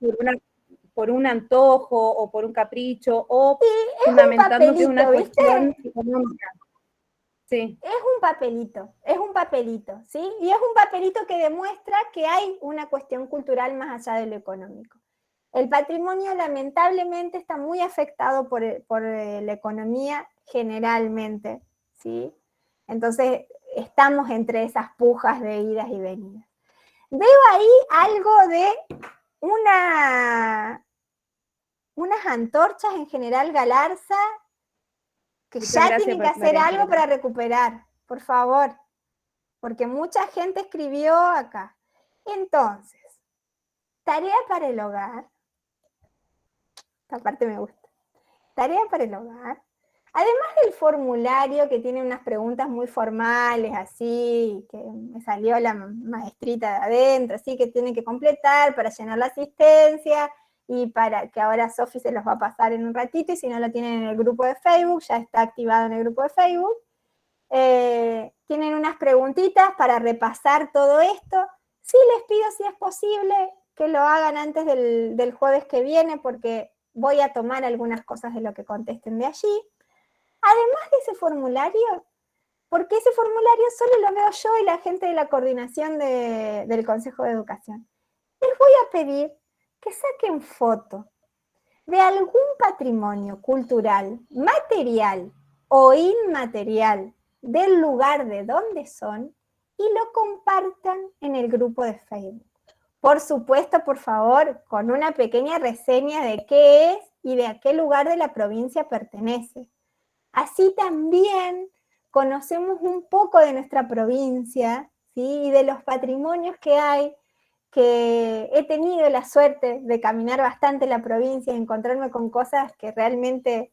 por un antojo o por un capricho o fundamentando que es una cuestión económica. Sí. Es un papelito, ¿sí? Y es un papelito que demuestra que hay una cuestión cultural más allá de lo económico. El patrimonio lamentablemente está muy afectado por la economía generalmente, ¿sí? Entonces estamos entre esas pujas de idas y venidas. Veo ahí algo de unas antorchas en General Galarza que ya tienen que hacer algo para recuperar, por favor, porque mucha gente escribió acá. Entonces, tarea para el hogar. Esta parte me gusta. Tarea para el hogar. Además del formulario que tiene unas preguntas muy formales, así, que me salió la maestrita de adentro, así que tienen que completar para llenar la asistencia y para que ahora Sofi se los va a pasar en un ratito y si no lo tienen en el grupo de Facebook, ya está activado en el grupo de Facebook. Tienen unas preguntitas para repasar todo esto. Sí les pido si es posible que lo hagan antes del jueves que viene porque voy a tomar algunas cosas de lo que contesten de allí. Además de ese formulario, porque ese formulario solo lo veo yo y la gente de la coordinación del Consejo de Educación. Les voy a pedir que saquen foto de algún patrimonio cultural, material o inmaterial del lugar de donde son y lo compartan en el grupo de Facebook. Por supuesto, por favor, con una pequeña reseña de qué es y de a qué lugar de la provincia pertenece. Así también conocemos un poco de nuestra provincia, ¿sí? Y de los patrimonios que hay, que he tenido la suerte de caminar bastante la provincia y encontrarme con cosas que realmente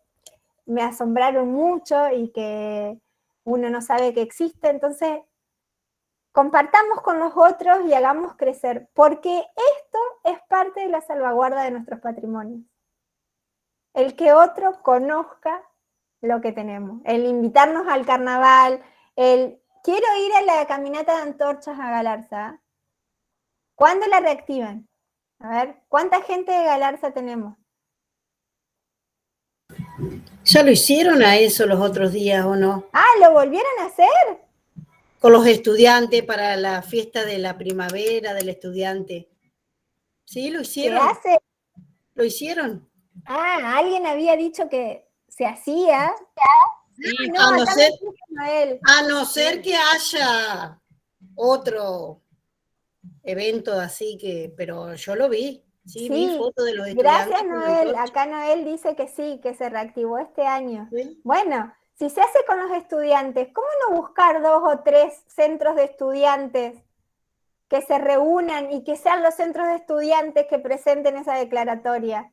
me asombraron mucho y que uno no sabe que existe. Entonces, compartamos con los otros y hagamos crecer, porque esto es parte de la salvaguarda de nuestros patrimonios. El que otro conozca lo que tenemos, el invitarnos al carnaval, el quiero ir a la caminata de antorchas a Galarza. ¿Cuándo la reactivan? A ver, ¿cuánta gente de Galarza tenemos? ¿Ya lo hicieron a eso los otros días o no? Ah, ¿lo volvieron a hacer? Con los estudiantes para la fiesta de la primavera del estudiante. Sí, lo hicieron. ¿Qué hace? ¿Lo hicieron? Ah, alguien había dicho que se hacía. Sí, no, a no ser que haya otro evento así que, pero yo lo vi. Sí, vi fotos de los estudiantes. Gracias, Noel. Acá Noel dice que sí, que se reactivó este año. ¿Sí? Bueno, si se hace con los estudiantes, ¿cómo no buscar 2 o 3 centros de estudiantes que se reúnan y que sean los centros de estudiantes que presenten esa declaratoria?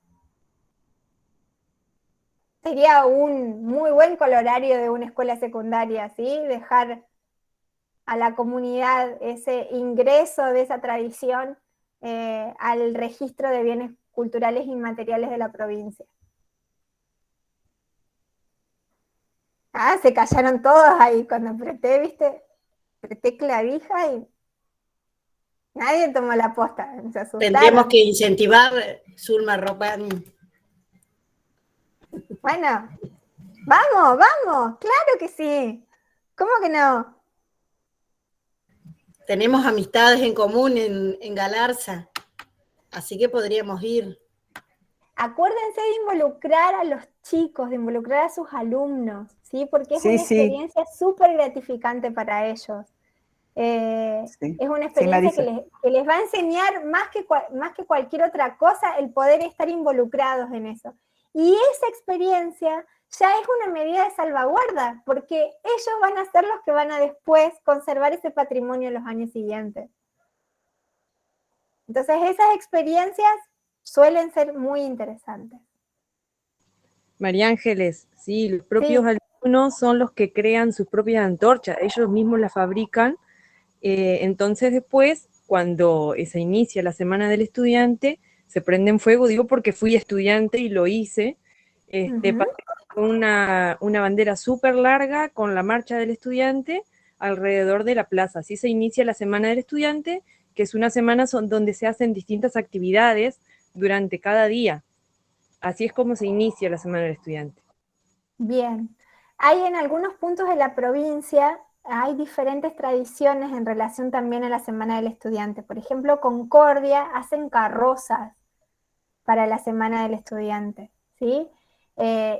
Sería un muy buen colorario de una escuela secundaria, ¿sí? Dejar a la comunidad ese ingreso de esa tradición al registro de bienes culturales inmateriales de la provincia. Ah, se callaron todos ahí cuando apreté, ¿viste? Apreté clavija y nadie tomó la posta. Se asustaron. Tendríamos que incentivar, Zulma Ropani. Bueno, vamos, claro que sí. ¿Cómo que no? Tenemos amistades en común en Galarza, así que podríamos ir. Acuérdense de involucrar a los chicos, de involucrar a sus alumnos, ¿sí? Porque es una experiencia súper gratificante para ellos. Es una experiencia que les va a enseñar más que cualquier otra cosa el poder estar involucrados en eso. Y esa experiencia ya es una medida de salvaguarda, porque ellos van a ser los que van a después conservar ese patrimonio en los años siguientes. Entonces esas experiencias suelen ser muy interesantes. María Ángeles, sí, los propios alumnos son los que crean sus propias antorchas, ellos mismos las fabrican, entonces después, cuando se inicia la Semana del Estudiante, se prende en fuego, digo porque fui estudiante y lo hice, pasé con una bandera súper larga con la marcha del estudiante alrededor de la plaza. Así se inicia la Semana del Estudiante, que es una semana donde se hacen distintas actividades durante cada día. Así es como se inicia la Semana del Estudiante. Bien. Hay en algunos puntos de la provincia, hay diferentes tradiciones en relación también a la Semana del Estudiante. Por ejemplo, Concordia hacen carrozas para la Semana del Estudiante, ¿sí?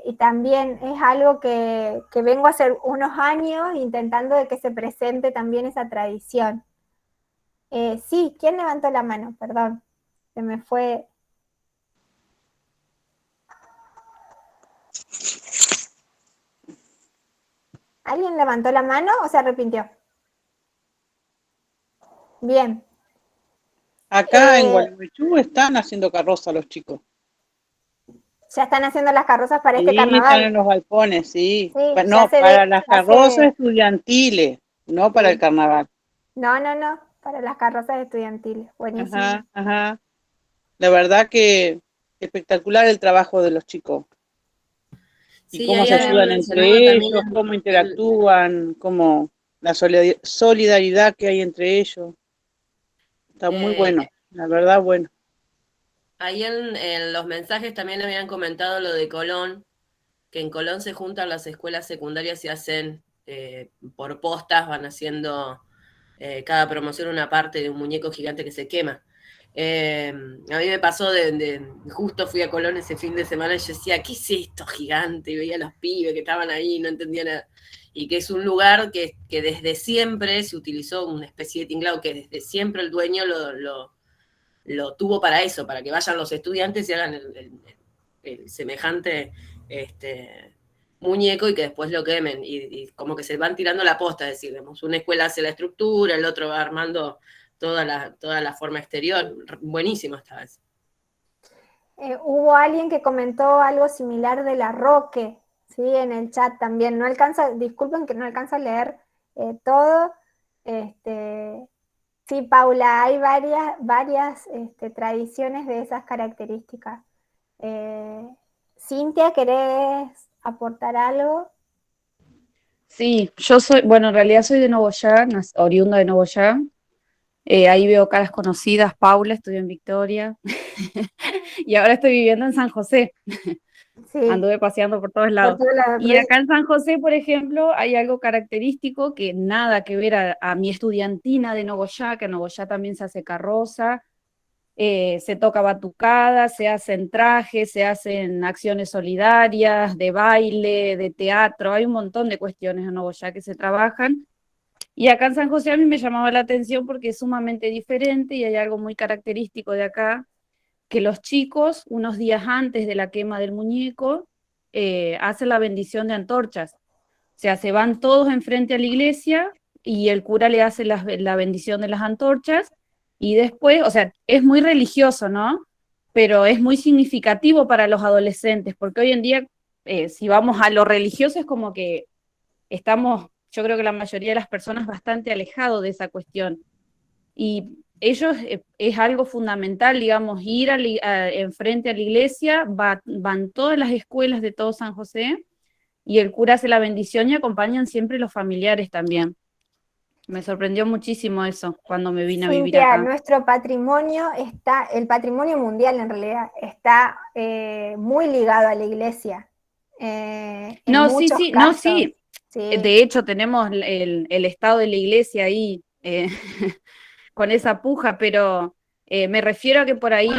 Y también es algo que vengo hace unos años intentando de que se presente también esa tradición. Sí, ¿quién levantó la mano? Perdón, se me fue. ¿Alguien levantó la mano o se arrepintió? Bien. Acá en Gualeguaychú están haciendo carroza los chicos. Ya están haciendo las carrozas para este carnaval. Están en los galpones, sí. Sí, No, para las carrozas estudiantiles, no para el carnaval. No, para las carrozas estudiantiles. Buenísimo. Ajá. La verdad que espectacular el trabajo de los chicos. Y cómo se ayudan entre ellos, cómo interactúan, cómo la solidaridad que hay entre ellos. Está muy bueno, la verdad, bueno. Ahí en los mensajes también habían comentado lo de Colón, que en Colón se juntan las escuelas secundarias y hacen por postas, van haciendo cada promoción una parte de un muñeco gigante que se quema. A mí me pasó justo fui a Colón ese fin de semana y yo decía, ¿qué es esto gigante? Y veía a los pibes que estaban ahí y no entendía nada. Y que es un lugar que desde siempre se utilizó una especie de tinglado, que desde siempre el dueño lo tuvo para eso, para que vayan los estudiantes y hagan el semejante muñeco y que después lo quemen. Y como que se van tirando la posta, es decir, una escuela hace la estructura, el otro va armando toda la forma exterior. Buenísimo esta vez. Hubo alguien que comentó algo similar de la Roque, ¿sí? En el chat también. Disculpen que no alcanzo a leer todo. Sí, Paula, hay varias tradiciones de esas características. Cintia, ¿querés aportar algo? Sí, yo soy, bueno, en realidad soy de Nogoyá, oriunda de Nogoyá. Ahí veo caras conocidas. Paula estudió en Victoria y ahora estoy viviendo en San José. Sí. Anduve paseando por todos lados. Y acá en San José, por ejemplo, hay algo característico que nada que ver a mi estudiantina de Nogoyá, que en Nogoyá también se hace carroza, se toca batucada, se hacen trajes, se hacen acciones solidarias, de baile, de teatro, hay un montón de cuestiones en Nogoyá que se trabajan. Y acá en San José a mí me llamaba la atención porque es sumamente diferente y hay algo muy característico de acá, que los chicos, unos días antes de la quema del muñeco, hacen la bendición de antorchas. O sea, se van todos enfrente a la iglesia y el cura le hace la bendición de las antorchas y después, o sea, es muy religioso, ¿no? Pero es muy significativo para los adolescentes, porque hoy en día, si vamos a lo religioso, es como que estamos, yo creo que la mayoría de las personas bastante alejados de esa cuestión. Y ellos es algo fundamental, digamos, ir enfrente a la iglesia, van todas las escuelas de todo San José y el cura hace la bendición y acompañan siempre los familiares también. Me sorprendió muchísimo eso cuando me vine a vivir acá. Nuestro patrimonio el patrimonio mundial en realidad, está muy ligado a la iglesia. Sí. De hecho, tenemos el estado de la iglesia ahí con esa puja, pero me refiero a que por ahí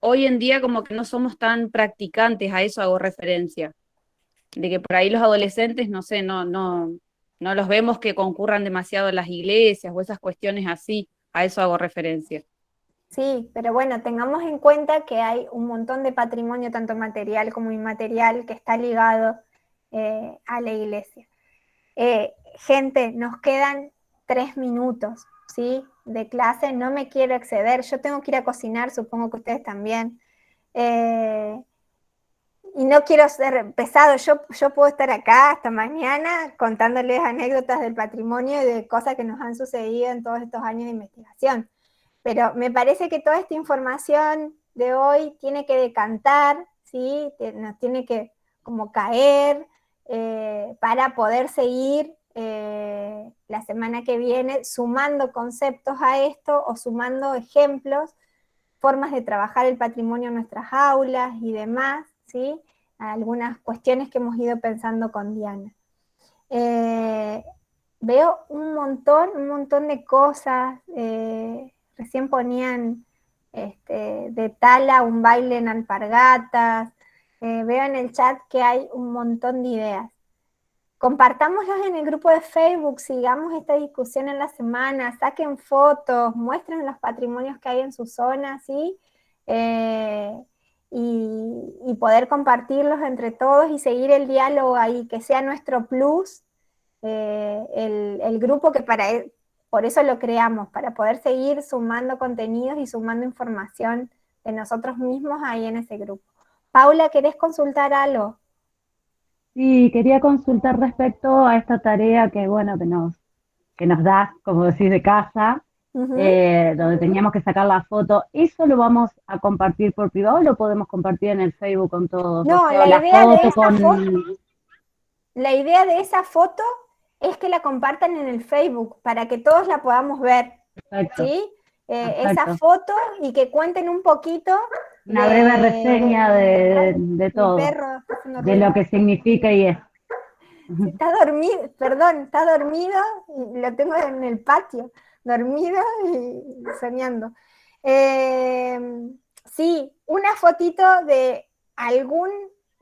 hoy en día como que no somos tan practicantes, a eso hago referencia. De que por ahí los adolescentes, no sé, no los vemos que concurran demasiado a las iglesias o esas cuestiones así, a eso hago referencia. Sí, pero bueno, tengamos en cuenta que hay un montón de patrimonio, tanto material como inmaterial, que está ligado a la iglesia. Gente, nos quedan 3 minutos. ¿sí? De clase, no me quiero exceder. Yo tengo que ir a cocinar, supongo que ustedes también. Y no quiero ser pesado, yo puedo estar acá hasta mañana contándoles anécdotas del patrimonio y de cosas que nos han sucedido en todos estos años de investigación. Pero me parece que toda esta información de hoy tiene que decantar, ¿sí? Nos tiene que como caer para poder seguir la semana que viene sumando conceptos a esto o sumando ejemplos, formas de trabajar el patrimonio en nuestras aulas y demás, ¿sí? Algunas cuestiones que hemos ido pensando con Diana. Veo un montón de cosas. Recién ponían de Tala un baile en alpargatas. Veo en el chat que hay un montón de ideas. Compartámoslas en el grupo de Facebook, sigamos esta discusión en la semana, saquen fotos, muestren los patrimonios que hay en su zona, ¿sí? Y poder compartirlos entre todos y seguir el diálogo ahí, que sea nuestro plus, el grupo que por eso lo creamos, para poder seguir sumando contenidos y sumando información de nosotros mismos ahí en ese grupo. Paula, ¿querés consultar algo? Sí, quería consultar respecto a esta tarea que, bueno, que nos das, como decís, de casa, donde teníamos que sacar la foto. ¿Eso lo vamos a compartir por privado o lo podemos compartir en el Facebook con todos? No, O sea, la idea de esa foto es que la compartan en el Facebook para que todos la podamos ver. Perfecto. ¿Sí? Esa foto y que cuenten un poquito. Una breve reseña de todo, de lo que significa y es. Está dormido, perdón, está dormido y lo tengo en el patio, dormido y soñando. Sí, una fotito de algún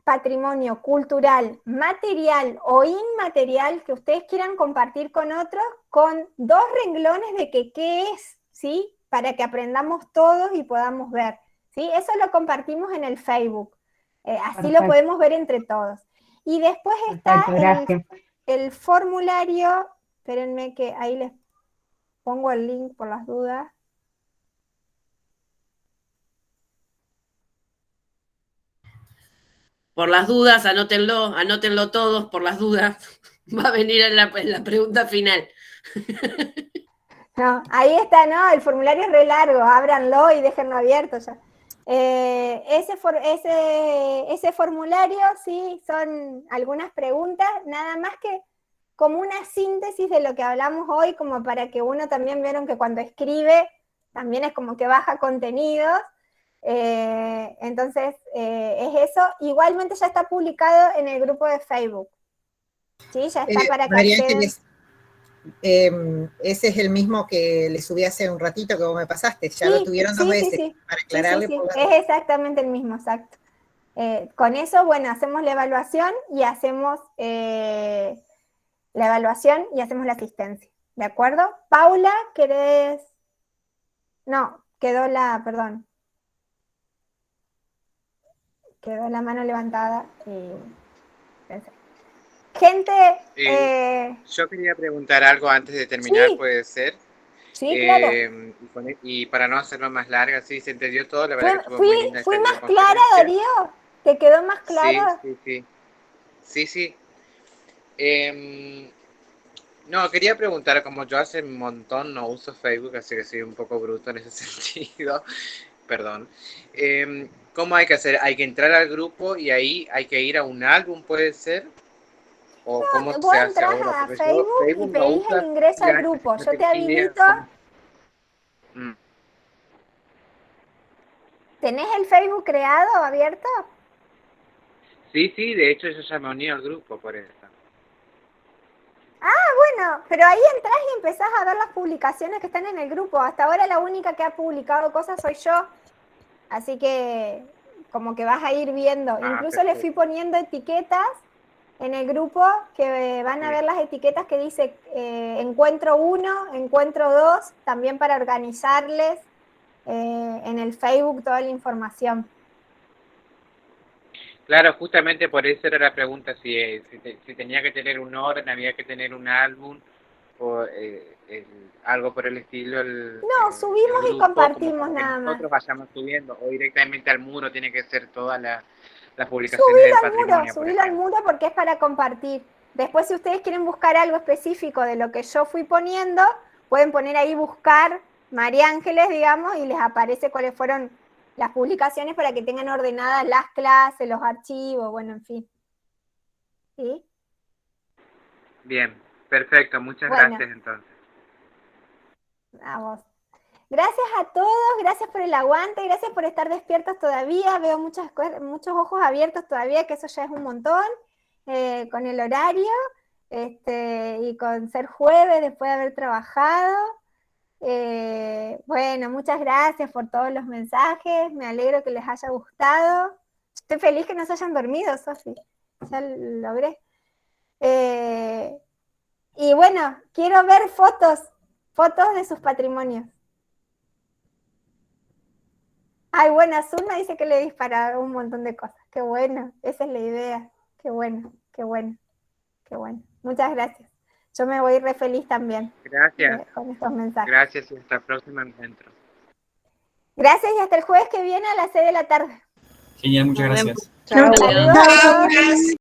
patrimonio cultural, material o inmaterial que ustedes quieran compartir con otros, con 2 renglones de qué es, ¿sí? Para que aprendamos todos y podamos ver, ¿sí? Eso lo compartimos en el Facebook, así Perfecto. lo podemos ver entre todos. Y después está el formulario, espérenme que ahí les pongo el link por las dudas. Por las dudas, anótenlo todos, por las dudas. Va a venir en la pregunta final. No, ahí está, ¿no? El formulario es re largo, ábranlo y déjenlo abierto ya. Ese formulario, sí, son algunas preguntas, nada más que como una síntesis de lo que hablamos hoy, como para que uno también vieron que cuando escribe, también es como que baja contenidos. Entonces, es eso. Igualmente ya está publicado en el grupo de Facebook. Sí, ya está para que accedan. Ese es el mismo que le subí hace un ratito que vos me pasaste, ya lo tuvieron 2 veces, para aclararle. Sí, es exactamente el mismo, exacto. Con eso, bueno, hacemos la evaluación y hacemos la asistencia, ¿de acuerdo? Paula, ¿querés? No, quedó la mano levantada. Gente, yo quería preguntar algo antes de terminar, sí. ¿puede ser? Sí, claro. Y para no hacerlo más larga, sí, se entendió todo, la verdad que estuvo muy linda. ¿Fui más clara, Darío? ¿Te quedó más claro? Sí. No, quería preguntar, como yo hace un montón no uso Facebook, así que soy un poco bruto en ese sentido, perdón. ¿Cómo hay que hacer? ¿Hay que entrar al grupo y ahí hay que ir a un álbum, puede ser? ¿O cómo vos se hace entras ahora? a Facebook y pedís el ingreso al grupo. Yo te habilito. ¿Tenés el Facebook creado, abierto? Sí, de hecho yo ya me uní al grupo por eso. Bueno, pero ahí entras y empezás a ver las publicaciones que están en el grupo. Hasta ahora la única que ha publicado cosas soy yo. Así que como que vas a ir viendo. Incluso perfecto. Le fui poniendo etiquetas en el grupo que van a ver las etiquetas que dice encuentro 1, encuentro 2, también para organizarles en el Facebook toda la información. Claro, justamente por eso era la pregunta, si tenía que tener un orden, había que tener un álbum, o algo por el estilo? No, subimos y compartimos nada más. Nosotros vayamos subiendo, o directamente al muro tiene que ser todas las publicaciones del patrimonio. Subilo al muro porque es para compartir. Después, si ustedes quieren buscar algo específico de lo que yo fui poniendo, pueden poner ahí buscar María Ángeles, digamos, y les aparece cuáles fueron las publicaciones para que tengan ordenadas las clases, los archivos, bueno, en fin. ¿Sí? Bien, perfecto, muchas gracias entonces. A vos. Gracias a todos, gracias por el aguante, gracias por estar despiertos todavía, veo muchos ojos abiertos todavía, que eso ya es un montón, con el horario, y con ser jueves después de haber trabajado. Bueno, muchas gracias por todos los mensajes, me alegro que les haya gustado. Estoy feliz que no se hayan dormido, Sofi, ya lo logré. Y bueno, quiero ver fotos de sus patrimonios. Ay, bueno, Zulma dice que le dispararon un montón de cosas. Qué bueno, esa es la idea. Qué bueno, qué bueno, qué bueno. Muchas gracias. Yo me voy re feliz también. Gracias. Con estos mensajes. Gracias y hasta el próximo encuentro. Gracias y hasta el jueves que viene a las 6 de la tarde. Genial, muchas gracias. Chao.